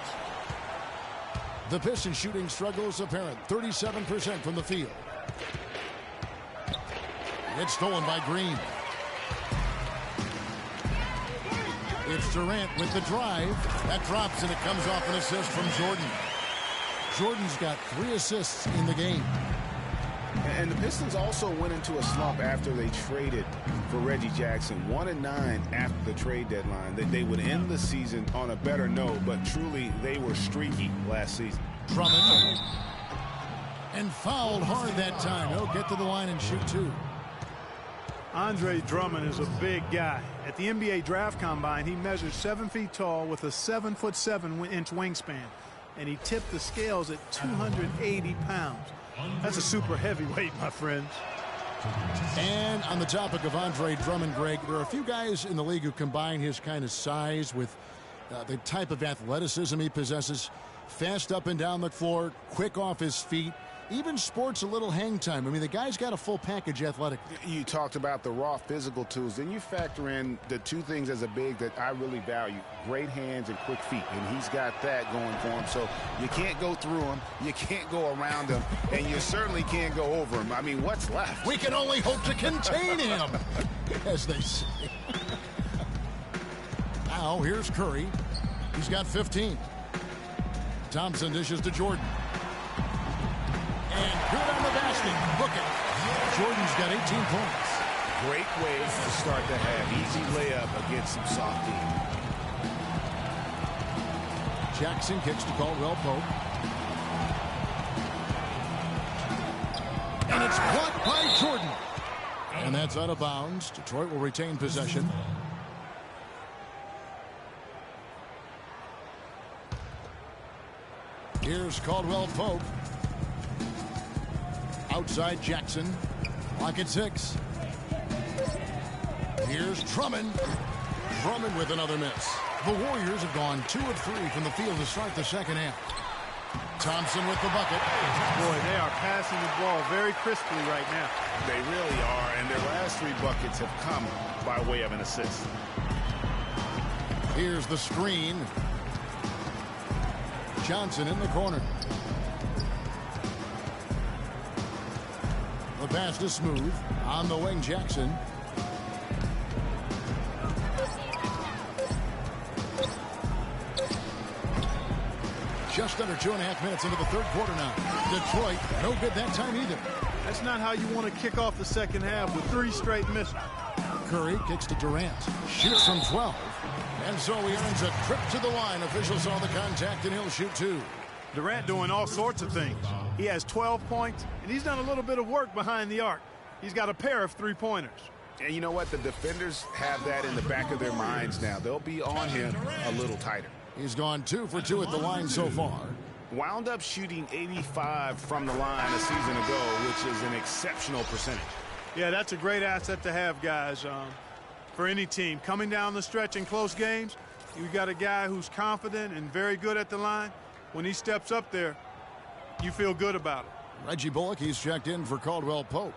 The Pistons shooting struggles apparent. 37% from the field. It's stolen by Green. It's Durant with the drive. That drops, and it comes off an assist from Jordan. Jordan's got 3 assists in the game. And the Pistons also went into a slump after they traded for Reggie Jackson. 1-9 after the trade deadline. That they would end the season on a better note, but truly they were streaky last season. Drummond. And fouled hard that time. He'll get to the line and shoot 2. Andre Drummond is a big guy. At the NBA Draft Combine, he measured 7 feet tall with a 7'7" wingspan. And he tipped the scales at 280 pounds. That's a super heavyweight, my friends. And on the topic of Andre Drummond, Greg, there are a few guys in the league who combine his kind of size with the type of athleticism he possesses. Fast up and down the floor, quick off his feet, even sports a little hang time. I mean, the guy's got a full package athletic. You talked about the raw physical tools. Then you factor in the 2 things as a big that I really value. Great hands and quick feet. And he's got that going for him. So you can't go through him. You can't go around him. And you certainly can't go over him. I mean, what's left? We can only hope to contain him, as they say. Now, here's Curry. He's got 15. Thompson dishes to Jordan. And good on the basket. Book it. Jordan's got 18 points. Great way to start the half. Easy layup against some soft D. Jackson kicks to Caldwell Pope. And it's blocked by Jordan. And that's out of bounds. Detroit will retain possession. Here's Caldwell Pope. Outside Jackson. Clock at 6. Here's Drummond. Drummond with another miss. The Warriors have gone 2 of 3 from the field to start the second half. Thompson with the bucket. Boy, they are passing the ball very crisply right now. They really are, and their last 3 buckets have come by way of an assist. Here's the screen. Johnson in the corner. The pass is smooth. On the wing, Jackson. Just under 2.5 minutes into the third quarter now. Detroit, no good that time either. That's not how you want to kick off the second half with 3 straight misses. Curry kicks to Durant. Shoots from 12. And so he earns a trip to the line. Officials saw the contact, and he'll shoot 2. Durant doing all sorts of things. He has 12 points, and he's done a little bit of work behind the arc. He's got a pair of 3-pointers. And you know what? The defenders have that in the back of their minds now. They'll be on him a little tighter. He's gone 2 for 2 at the line so far. Wound up shooting 85 from the line a season ago, which is an exceptional percentage. Yeah, that's a great asset to have, guys, for any team. Coming down the stretch in close games, you got a guy who's confident and very good at the line. When he steps up there, you feel good about it. Reggie Bullock, he's checked in for Caldwell Pope.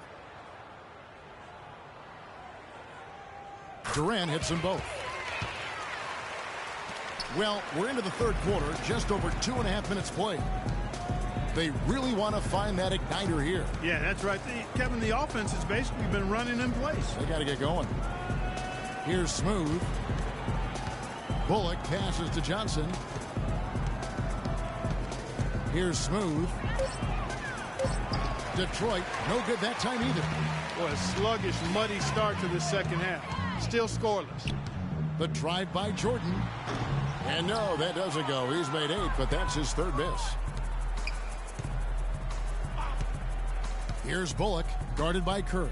Durant hits them both. Well, we're into the third quarter, just over 2.5 minutes played. They really want to find that igniter here. Yeah, that's right. Kevin, the offense has basically been running in place. They got to get going. Here's Smooth. Bullock passes to Johnson. Here's Smooth. Detroit, no good that time either. Boy, a sluggish, muddy start to the second half. Still scoreless. The drive by Jordan. And no, that doesn't go. He's made 8, but that's his third miss. Here's Bullock, guarded by Curry.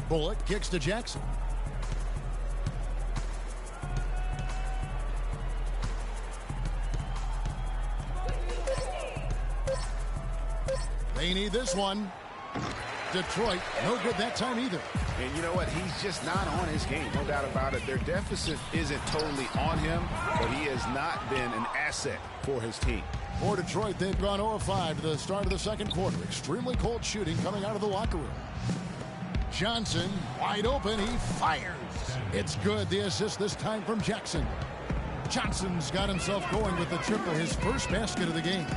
Bullock kicks to Jackson. They need this one. Detroit, no good that time either. And you know what? He's just not on his game. No doubt about it. Their deficit isn't totally on him, but he has not been an asset for his team. For Detroit, they've gone 0-5 to the start of the second quarter. Extremely cold shooting coming out of the locker room. Johnson, wide open. He fires. It's good. The assist this time from Jackson. Johnson's got himself going with the triple, his first basket of the game.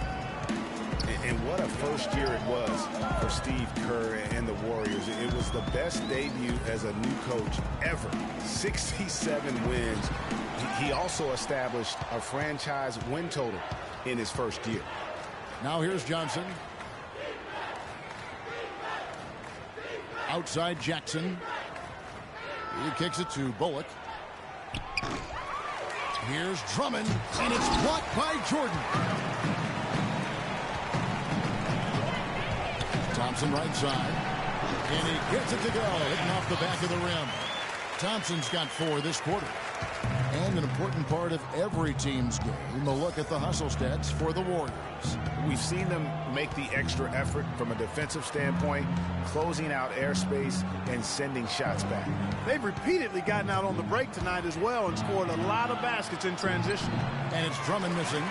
And what a first year it was for Steve Kerr and the Warriors. It was the best debut as a new coach ever. 67 wins. He also established a franchise win total in his first year. Now here's Johnson. Outside Jackson. He kicks it to Bullock. Here's Drummond, and it's blocked by Jordan. Thompson right side, and he gets it to go, hitting off the back of the rim. Thompson's got 4 this quarter. And an important part of every team's game, a look at the hustle stats for the Warriors. We've seen them make the extra effort from a defensive standpoint, closing out airspace and sending shots back. They've repeatedly gotten out on the break tonight as well and scored a lot of baskets in transition. And it's Drummond missing.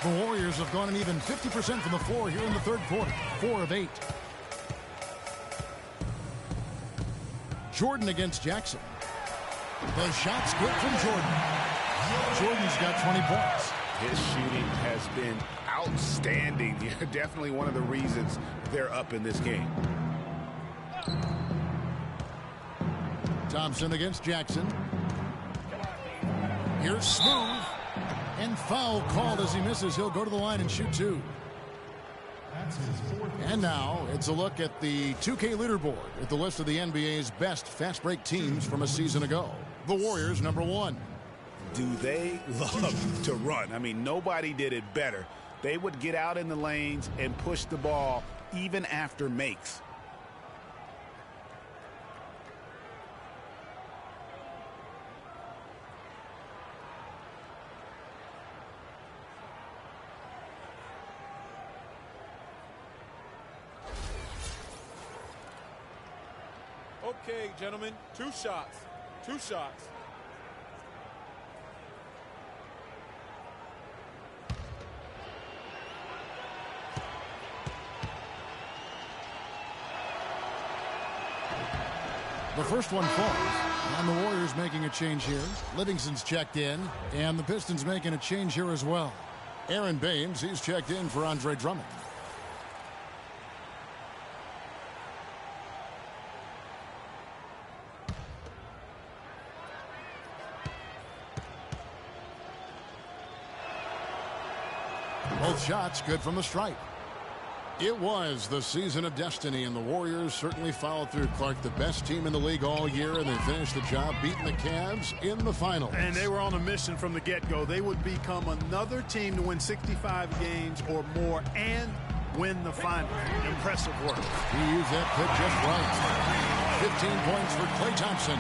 The Warriors have gone an even 50% from the floor here in the third quarter. 4 of 8. Jordan against Jackson. The shot's good from Jordan. Jordan's got 20 points. His shooting has been outstanding. Definitely one of the reasons they're up in this game. Thompson against Jackson. Here's Smooth. And foul called as he misses. He'll go to the line and shoot 2. And now it's a look at the 2K leaderboard at the list of the NBA's best fast break teams from a season ago. The Warriors, number 1. Do they love to run? I mean, nobody did it better. They would get out in the lanes and push the ball even after makes. Okay, gentlemen, 2 shots. 2 shots. The first one falls, and the Warriors making a change here. Livingston's checked in, and the Pistons making a change here as well. Aaron Baines, he's checked in for Andre Drummond. Both shots good from the stripe. It was the season of destiny, and the Warriors certainly followed through, Clark. The best team in the league all year, and they finished the job beating the Cavs in the finals. And they were on a mission from the get-go. They would become another team to win 65 games or more and win the finals. Impressive work. He used that pick just right. 15 points for Klay Thompson.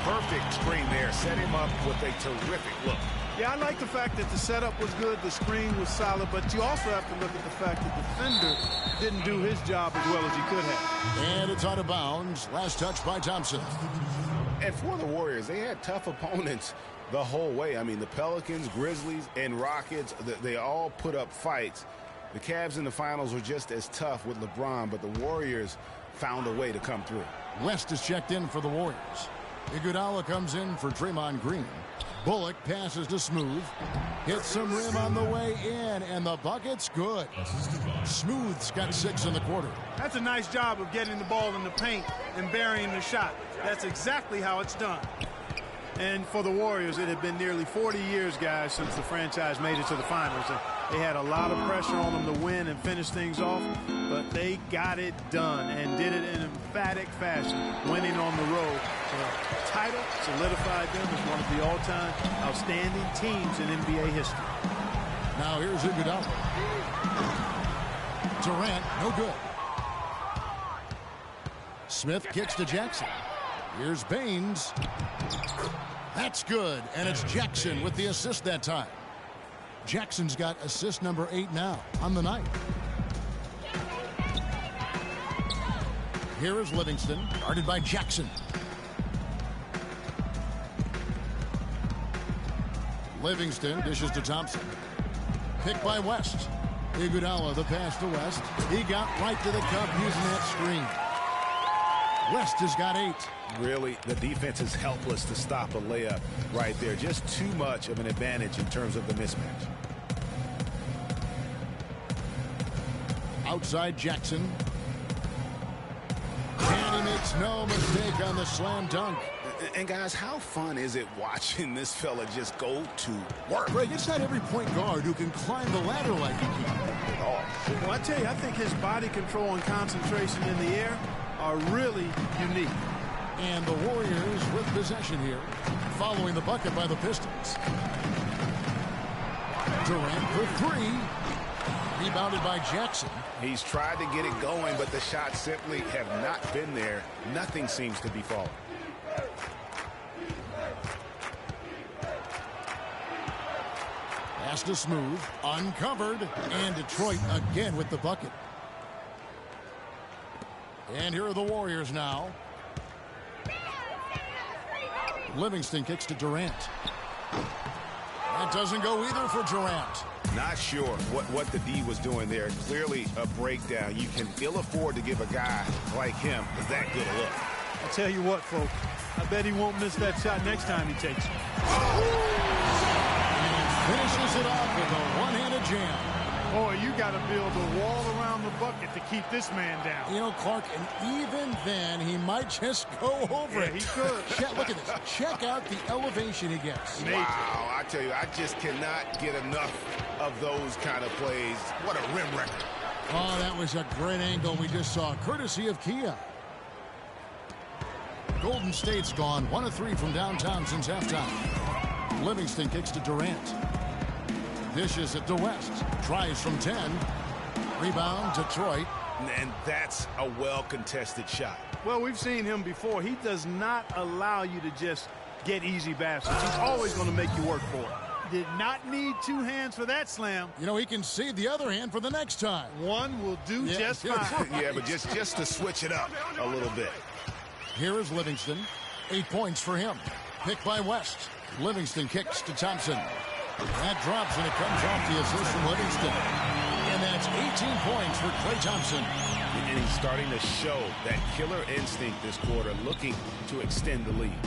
Perfect screen there. Set him up with a terrific look. Yeah, I like the fact that the setup was good, the screen was solid, but you also have to look at the fact that the defender didn't do his job as well as he could have. And it's out of bounds. Last touch by Thompson. And for the Warriors, they had tough opponents the whole way. I mean, the Pelicans, Grizzlies, and Rockets, they all put up fights. The Cavs in the finals were just as tough with LeBron, but the Warriors found a way to come through. West is checked in for the Warriors. Iguodala comes in for Draymond Green. Bullock passes to Smooth. Hits some rim on the way in, and the bucket's good. Smooth's got 6 in the quarter. That's a nice job of getting the ball in the paint and burying the shot. That's exactly how it's done. And for the Warriors, it had been nearly 40 years, guys, since the franchise made it to the finals. And they had a lot of pressure on them to win and finish things off, but they got it done and did it in emphatic fashion, winning on the road. The title solidified them as one of the all-time outstanding teams in NBA history. Now here's Iguodala. Durant, no good. Smith kicks to Jackson. Here's Baines. That's good, and it's Jackson with the assist that time. Jackson's got assist number 8 now on the night. Here is Livingston, guarded by Jackson. Livingston dishes to Thompson. Picked by West. Iguodala, the pass to West. He got right to the cup using that screen. West has got 8. Really, the defense is helpless to stop a layup right there. Just too much of an advantage in terms of the mismatch. Outside Jackson. And he makes no mistake on the slam dunk. And guys, how fun is it watching this fella just go to work? Greg, it's not every point guard who can climb the ladder like he can. Well, I tell you, I think his body control and concentration in the air are really unique. And the Warriors with possession here, following the bucket by the Pistons. Durant for 3. Rebounded by Jackson. He's tried to get it going, but the shots simply have not been there. Nothing seems to be falling. Pass to Smooth, uncovered, and Detroit again with the bucket. And here are the Warriors now. Livingston kicks to Durant. That doesn't go either for Durant. Not sure what the D was doing there. Clearly a breakdown. You can ill afford to give a guy like him that good a look. I'll tell you what, folks. I bet he won't miss that shot next time he takes it. And finishes it off with a one-handed jam. Boy, you got to build a wall around the bucket to keep this man down. You know, Clark, and even then, he might just go over it. He could. Look at this. Check out the elevation he gets. Wow, I tell you, I just cannot get enough of those kind of plays. What a rim record. Oh, that was a great angle we just saw, courtesy of Kia. Golden State's gone 1 of 3 from downtown since halftime. Livingston kicks to Durant. Dishes it to West. Tries from 10. Rebound, Detroit. And that's a well-contested shot. Well, we've seen him before. He does not allow you to just get easy baskets. He's always going to make you work for it. Did not need 2 hands for that slam. You know, he can save the other hand for the next time. One will do just fine. Yeah, but just to switch it up a little bit. Here is Livingston. 8 points for him. Picked by West. Livingston kicks to Thompson. That drops, and it comes off the assist from Livingston. And that's 18 points for Klay Thompson. And he's starting to show that killer instinct this quarter, looking to extend the lead.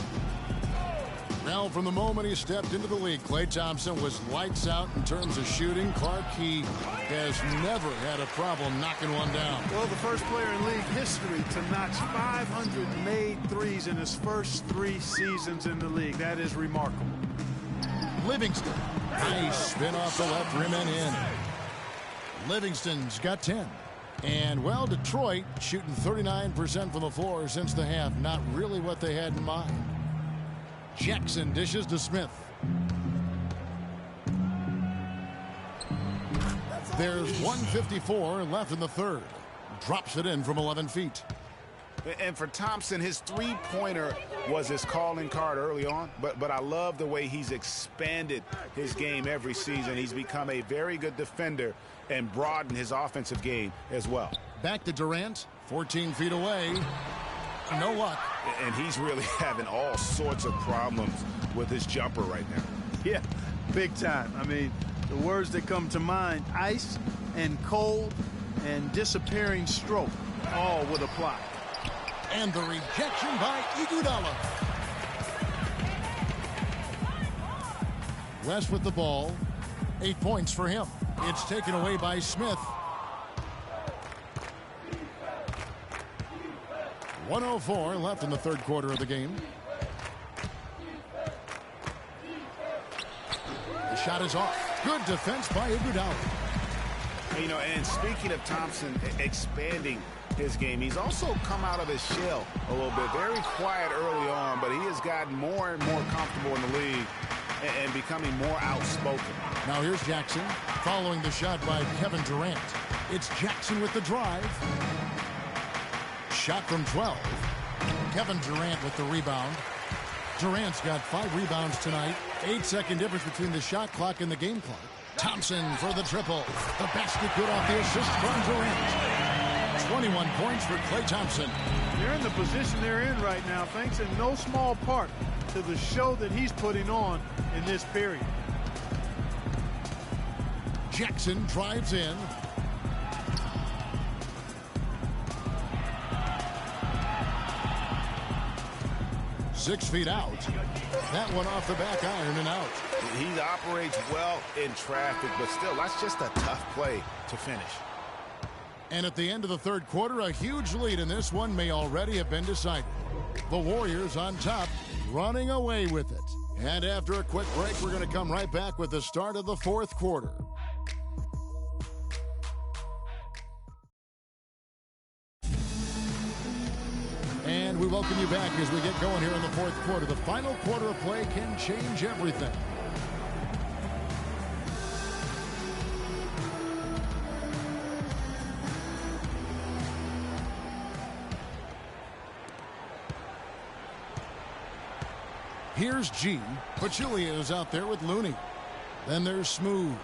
Now, from the moment he stepped into the league, Klay Thompson was lights out in terms of shooting. Clark, he has never had a problem knocking one down. Well, the first player in league history to notch 500 made threes in his first 3 seasons in the league. That is remarkable. Livingston. Nice spin off the left rim and in. Livingston's got 10. And, well, Detroit shooting 39% from the floor since the half. Not really what they had in mind. Jackson dishes to Smith. There's 1:54 left in the third. Drops it in from 11 feet. And for Thompson, his three-pointer was his calling card early on, but I love the way he's expanded his game every season. He's become a very good defender and broadened his offensive game as well. Back to Durant, 14 feet away. No luck. And he's really having all sorts of problems with his jumper right now. Yeah, big time. I mean, the words that come to mind, ice and cold and disappearing stroke, all would apply. And the rejection by Iguodala. West with the ball. 8 points for him. It's taken away by Smith. 1:04 left in the third quarter of the game. The shot is off. Good defense by Iguodala. You know, and speaking of Thompson expanding his game, he's also come out of his shell a little bit. Very quiet early on, but he has gotten more and more comfortable in the league and becoming more outspoken. Now here's Jackson following the shot by Kevin Durant. It's Jackson with the drive. Shot from 12. Kevin Durant with the rebound. Durant's got 5 rebounds tonight. 8-second difference between the shot clock and the game clock. Thompson for the triple. The basket good off the assist from Durant. 21 points for Klay Thompson. They're in the position they're in right now, thanks in no small part to the show that he's putting on in this period. Jackson drives in. Six feet out. That one off the back iron and out. He operates well in traffic, but still, that's just a tough play to finish. And at the end of the third quarter, a huge lead in this one may already have been decided. The Warriors on top, running away with it. And after a quick break, we're going to come right back with the start of the fourth quarter. And we welcome you back as we get going here in the fourth quarter. The final quarter of play can change everything. Here's G. Pachulia is out there with Looney. Then there's Smooth.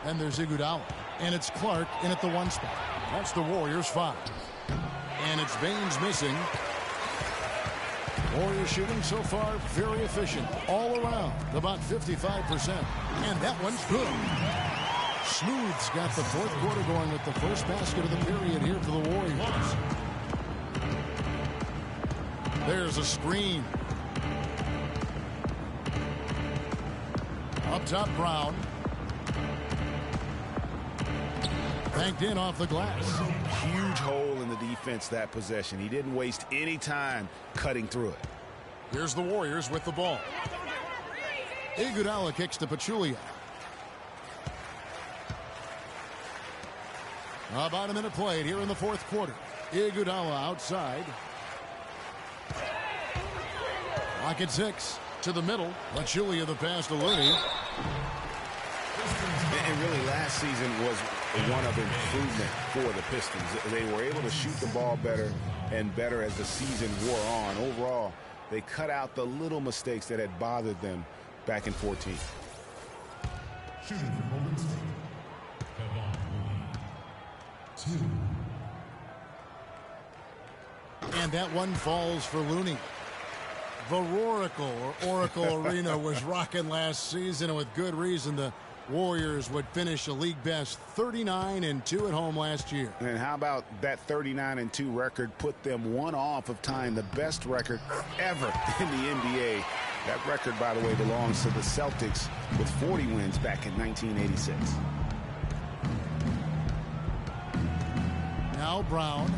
Then there's Iguodala. And it's Clark in at the 1 spot. That's the Warriors 5. And it's Baines missing. Warriors shooting so far very efficient all around, about 55%. And that one's good. Smooth's got the fourth quarter going with the first basket of the period here for the Warriors. There's a screen. Up top, Brown. Banked in off the glass. Huge hole in the defense that possession. He didn't waste any time cutting through it. Here's the Warriors with the ball. Iguodala kicks to Pachulia. About a minute played here in the fourth quarter. Iguodala outside. Lock at 6. To the middle. Pachulia the pass to Looney. And really last season was one of improvement for the Pistons. They were able to shoot the ball better and better as the season wore on. Overall, they cut out the little mistakes that had bothered them back in 14. Shooting for Golden State, Kevon Looney, 2. And that one falls for Looney. The Oracle Arena was rocking last season, and with good reason. The Warriors would finish a league best 39-2 at home last year. And how about that 39-2 record put them one off of tying the best record ever in the NBA. That record, by the way, belongs to the Celtics with 40 wins back in 1986. Now Brown.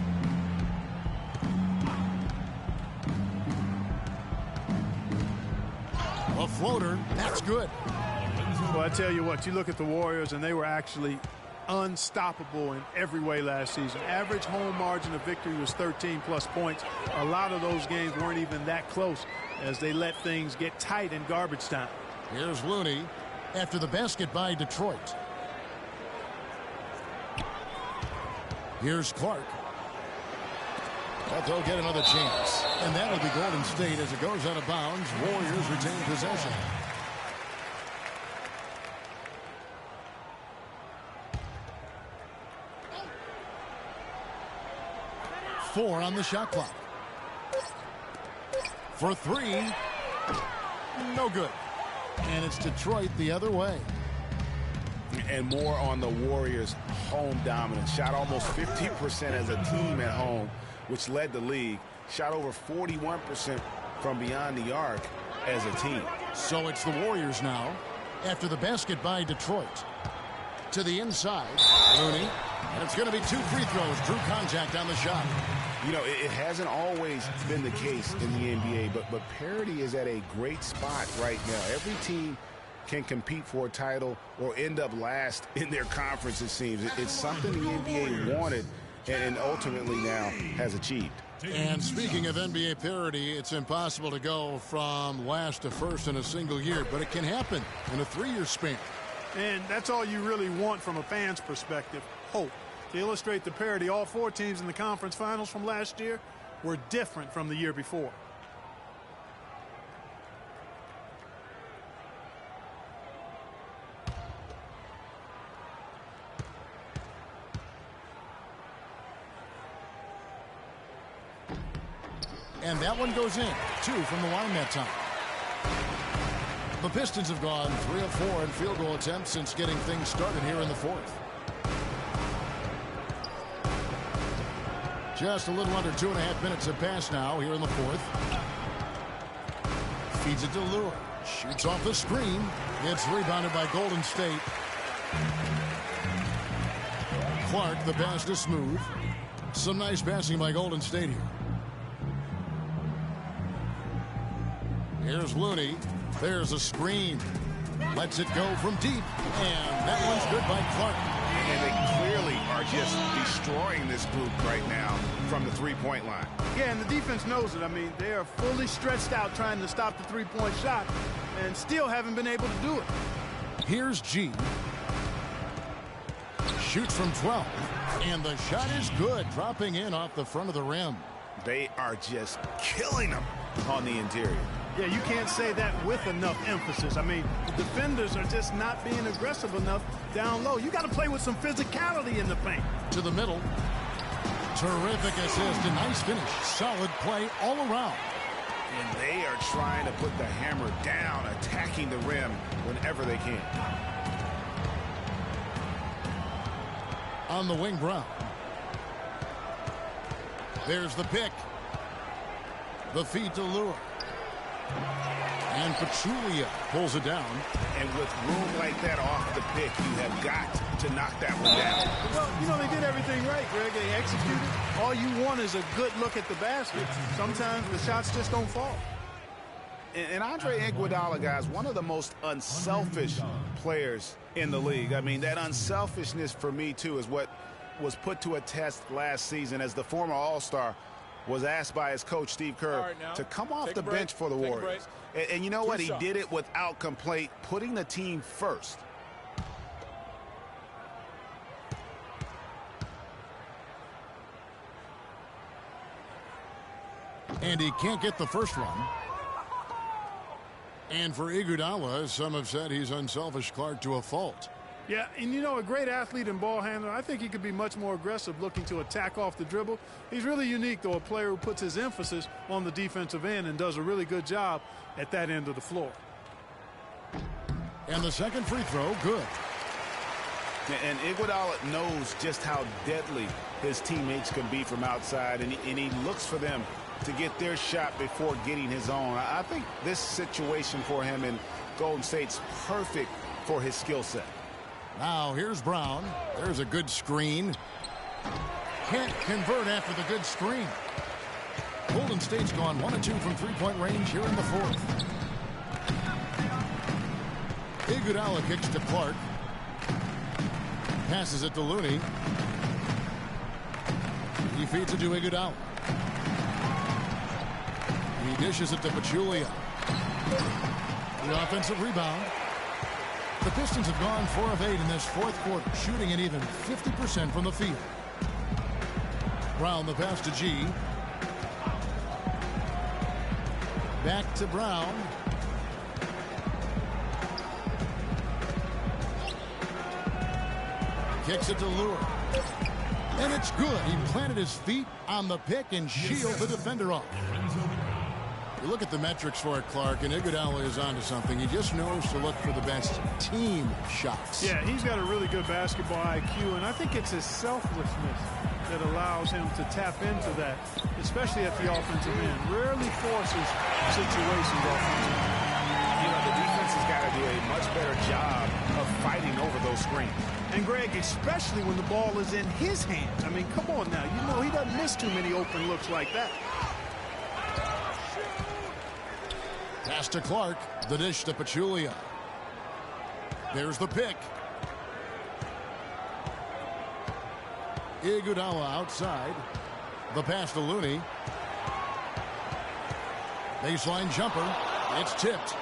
A floater, that's good. Well, I tell you what, you look at the Warriors, and they were actually unstoppable in every way last season. Average home margin of victory was 13+ points. A lot of those games weren't even that close as they let things get tight in garbage time. Here's Looney after the basket by Detroit. Here's Clark. But they'll get another chance. And that'll be Golden State as it goes out of bounds. Warriors retain possession. Four on the shot clock. For three. No good. And it's Detroit the other way. And more on the Warriors' home dominance. Shot almost 50% as a team at home, which led the league. Shot over 41% from beyond the arc as a team. So it's the Warriors now after the basket by Detroit. To the inside, Looney. And it's going to be 2 free throws. Drew contact on the shot. You know, it hasn't always been the case in the NBA, but parity is at a great spot right now. Every team can compete for a title or end up last in their conference, it seems. It's something the NBA wanted and ultimately now has achieved. And speaking of NBA parity, it's impossible to go from last to first in a single year, but it can happen in a 3-year span. And that's all you really want from a fan's perspective, hope. To illustrate the parity, all 4 teams in the conference finals from last year were different from the year before. And that one goes in. 2 from the line that time. The Pistons have gone 3 of 4 in field goal attempts since getting things started here in the 4th. Just a little under 2.5 minutes have passed now here in the 4th. Feeds it to Lure. Shoots off the screen. It's rebounded by Golden State. Clark, the pass to Smooth. Some nice passing by Golden State here. Here's Looney. There's a screen. Lets it go from deep. And that one's good by Clark. And they clearly are just destroying this group right now from the three-point line. Yeah, and the defense knows it. I mean, they are fully stretched out trying to stop the three-point shot and still haven't been able to do it. Here's G. Shoots from 12. And the shot is good, dropping in off the front of the rim. They are just killing them on the interior. Yeah, you can't say that with enough emphasis. I mean, the defenders are just not being aggressive enough down low. You got to play with some physicality in the paint. To the middle. Terrific assist, a nice finish. Solid play all around. And they are trying to put the hammer down, attacking the rim whenever they can. On the wing, Brown. There's the pick. The feed to Lure. And Pachulia pulls it down. And with room like that off the pick, you have got to knock that one down. Well, you know, they did everything right, Greg. They executed. All you want is a good look at the basket. Sometimes the shots just don't fall. And Andre Iguodala, guys, one of the most unselfish players in the league. I mean, that unselfishness for me, too, is what was put to a test last season as the former All-Star was asked by his coach, Steve Kerr, to come off the bench for the Warriors. And you know what? He did it without complaint, putting the team first. And he can't get the first one. And for Iguodala, some have said he's unselfish, Clark, to a fault. Yeah, and you know, a great athlete and ball handler, I think he could be much more aggressive looking to attack off the dribble. He's really unique, though, a player who puts his emphasis on the defensive end and does a really good job at that end of the floor. And the second free throw, good. And Iguodala knows just how deadly his teammates can be from outside, and he looks for them to get their shot before getting his own. I think this situation for him in Golden State's perfect for his skill set. Now here's Brown. There's a good screen. Can't convert after the good screen. Golden State's gone 1 of 2 from three-point range here in the 4th. Iguodala kicks to Clark. Passes it to Looney. He feeds it to Iguodala. He dishes it to Pachulia. The offensive rebound. The Pistons have gone 4 of 8 in this fourth quarter, shooting an even 50% from the field. Brown, the pass to G. Back to Brown. Kicks it to Lure. And it's good. He planted his feet on the pick and shielded the defender off. You look at the metrics for it, Clark, and Iguodala is onto something. He just knows to look for the best team shots. Yeah, he's got a really good basketball IQ, and I think it's his selflessness that allows him to tap into that, especially at the offensive end. Rarely forces situations offensively. You know, the defense has got to do a much better job of fighting over those screens. And, Greg, especially when the ball is in his hands. I mean, come on now. You know he doesn't miss too many open looks like that. Pass to Clark. The dish to Pachulia. There's the pick. Iguodala outside. The pass to Looney. Baseline jumper. It's tipped.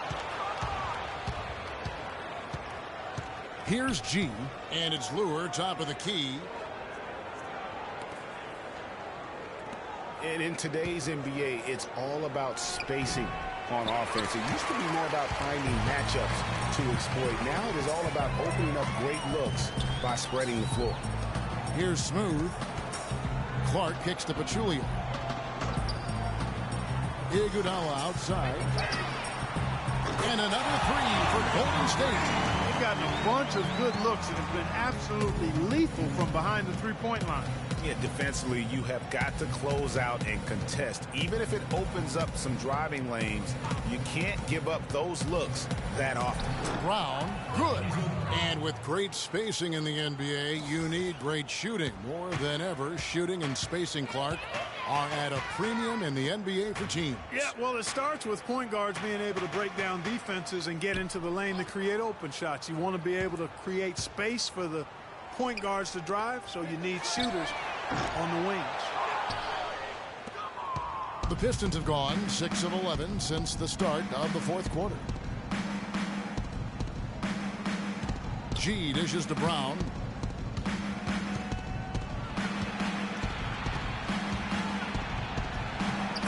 Here's G, and it's Lure, top of the key. And in today's NBA, it's all about spacing on offense. It used to be more about finding matchups to exploit. Now it is all about opening up great looks by spreading the floor. Here's Smooth. Clark kicks to Pachulia. Iguodala outside. And another three for Golden State. They've gotten a bunch of good looks and have been absolutely lethal from behind the three-point line. Yeah, defensively, you have got to close out and contest. Even if it opens up some driving lanes, you can't give up those looks that often. Brown, good. And with great spacing in the NBA, you need great shooting. More than ever, shooting and spacing, Clark, are at a premium in the NBA for teams. Yeah, well, it starts with point guards being able to break down defenses and get into the lane to create open shots. You want to be able to create space for the point guards to drive, so you need shooters on the wings. The Pistons have gone 6 of 11 since the start of the fourth quarter. G dishes to Brown.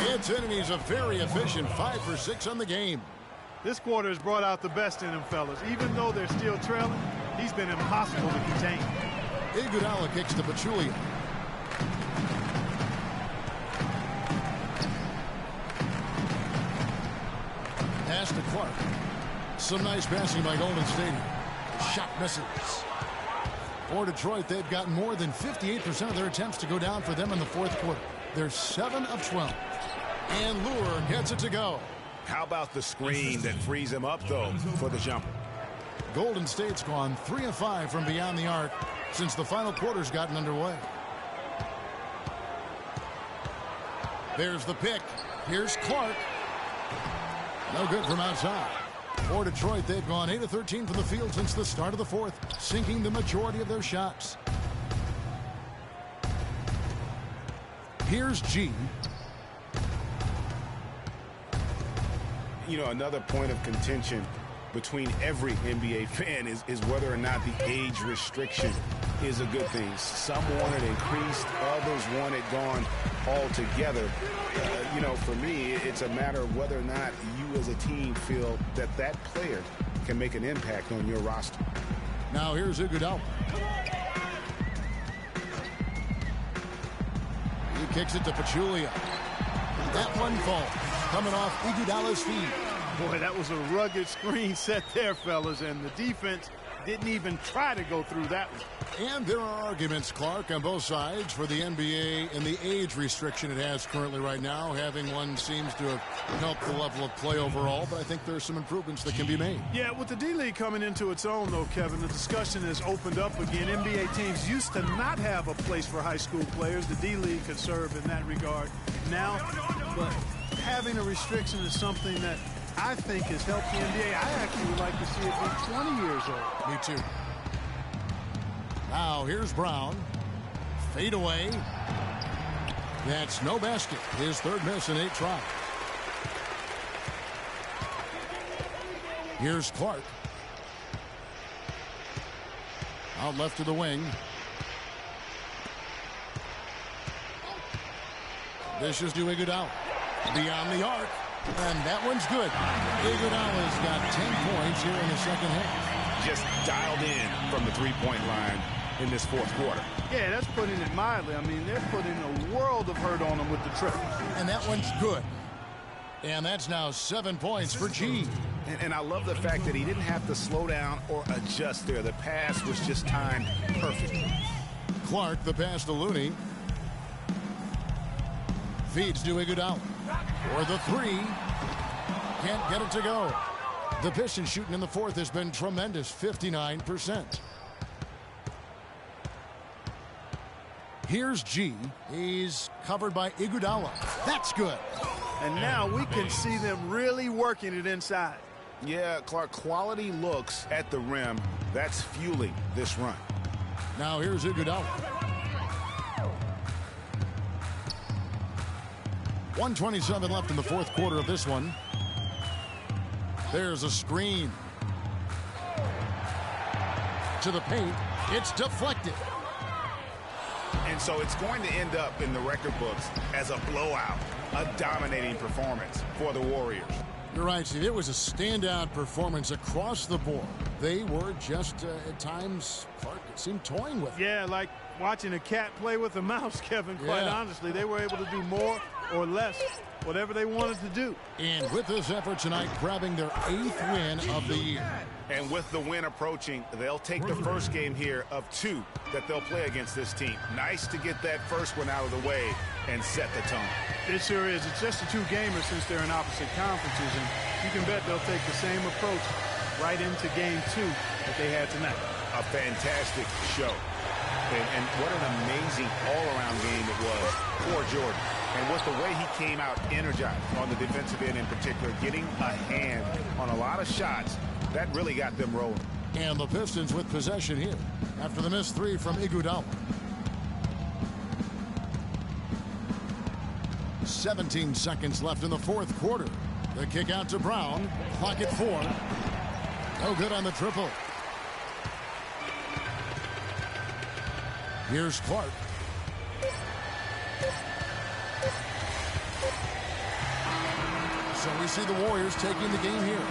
It's in, and he's a very efficient 5 for 6 on the game. This quarter has brought out the best in him, fellas. Even though they're still trailing, he's been impossible to contain. Iguodala kicks to Pachulia. Pass to Clark. Some nice passing by Golden State. Shot misses. For Detroit, they've gotten more than 58% of their attempts to go down for them in the fourth quarter. They're 7 of 12. And Lure gets it to go. How about the screen that frees him up, though, for the jumper? Golden State's gone 3 of 5 from beyond the arc since the final quarter's gotten underway. There's the pick. Here's Clark. No good from outside. For Detroit, they've gone 8 of 13 from the field since the start of the fourth, sinking the majority of their shots. Here's G. You know, another point of contention between every NBA fan is whether or not the age restriction is a good thing. Some want it increased, others want it gone altogether. You know, for me, it's a matter of whether or not you as a team feel that that player can make an impact on your roster. Now here's Iguodala. He kicks it to Pachulia. That one falls, coming off Iguodala's feet. Boy, that was a rugged screen set there, fellas, and the defense didn't even try to go through that one. And there are arguments, Clark, on both sides for the NBA and the age restriction it has currently right now. Having one seems to have helped the level of play overall, but I think there are some improvements that can be made. Yeah, with the D-League coming into its own, though, Kevin, the discussion has opened up again. NBA teams used to not have a place for high school players. The D-League could serve in that regard now, but having a restriction is something that I think has helped the NBA. I actually would like to see it be 20 years old. Me too. Now here's Brown. Fade away. That's no basket. His third miss in 8 tries. Here's Clark. Out left to the wing. This is to Iguodala. Beyond the arc. And that one's good. Iguodala's got 10 points here in the second half. Just dialed in from the three-point line in this fourth quarter. Yeah, that's putting it mildly. I mean, they're putting a world of hurt on them with the triple. And that one's good. And that's now 7 points for G. And I love the fact that he didn't have to slow down or adjust there. The pass was just timed perfectly. Clark, the pass to Looney. Feeds to Iguodala. For the 3. Can't get it to go. The Pistons shooting in the fourth has been tremendous, 59%. Here's G. He's covered by Iguodala. That's good. And now we can see them really working it inside. Yeah, Clark, quality looks at the rim. That's fueling this run. Now here's Iguodala. 1:27 left in the fourth quarter of this one. There's a screen. To the paint. It's deflected. And so it's going to end up in the record books as a blowout, a dominating performance for the Warriors. You're right, Steve. It was a standout performance across the board. They were just, at times, Clark, it seemed toying with it. Yeah, like watching a cat play with a mouse, Kevin, quite honestly. They were able to do more or less, whatever they wanted to do. And with this effort tonight, grabbing their 8th win of the year. And with the win approaching, they'll take the first game here of 2 that they'll play against this team. Nice to get that first one out of the way and set the tone. It sure is. It's just a 2-gamer since they're in opposite conferences, and you can bet they'll take the same approach right into game 2 that they had tonight. A fantastic show. And what an amazing all-around game it was for Jordan. And with the way he came out energized on the defensive end in particular, getting a hand on a lot of shots, that really got them rolling. And the Pistons with possession here after the missed 3 from Iguodala. 17 seconds left in the fourth quarter. The kick out to Brown. Clock at 4. No good on the triple. Here's Clark. So we see the Warriors taking the game here.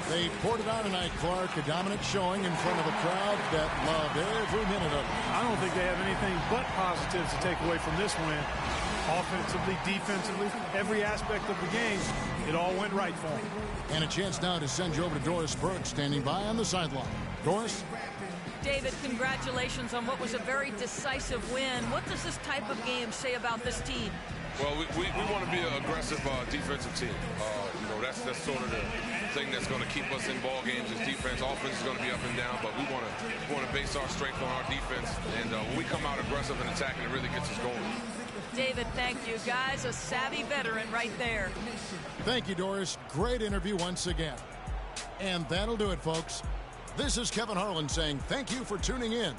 They poured it out tonight, Clark. A dominant showing in front of a crowd that loved every minute of it. I don't think they have anything but positives to take away from this win. Offensively, defensively, every aspect of the game, it all went right for them. And a chance now to send you over to Doris Burke, standing by on the sideline. Doris? David, congratulations on what was a very decisive win. What does this type of game say about this team? Well, we want to be an aggressive defensive team. That's sort of the thing that's going to keep us in ball games is defense. Offense is going to be up and down, but we want to base our strength on our defense. And when we come out aggressive and attacking, it really gets us going. David, thank you, guys. A savvy veteran right there. Thank you, Doris. Great interview once again. And that'll do it, folks. This is Kevin Harlan saying thank you for tuning in.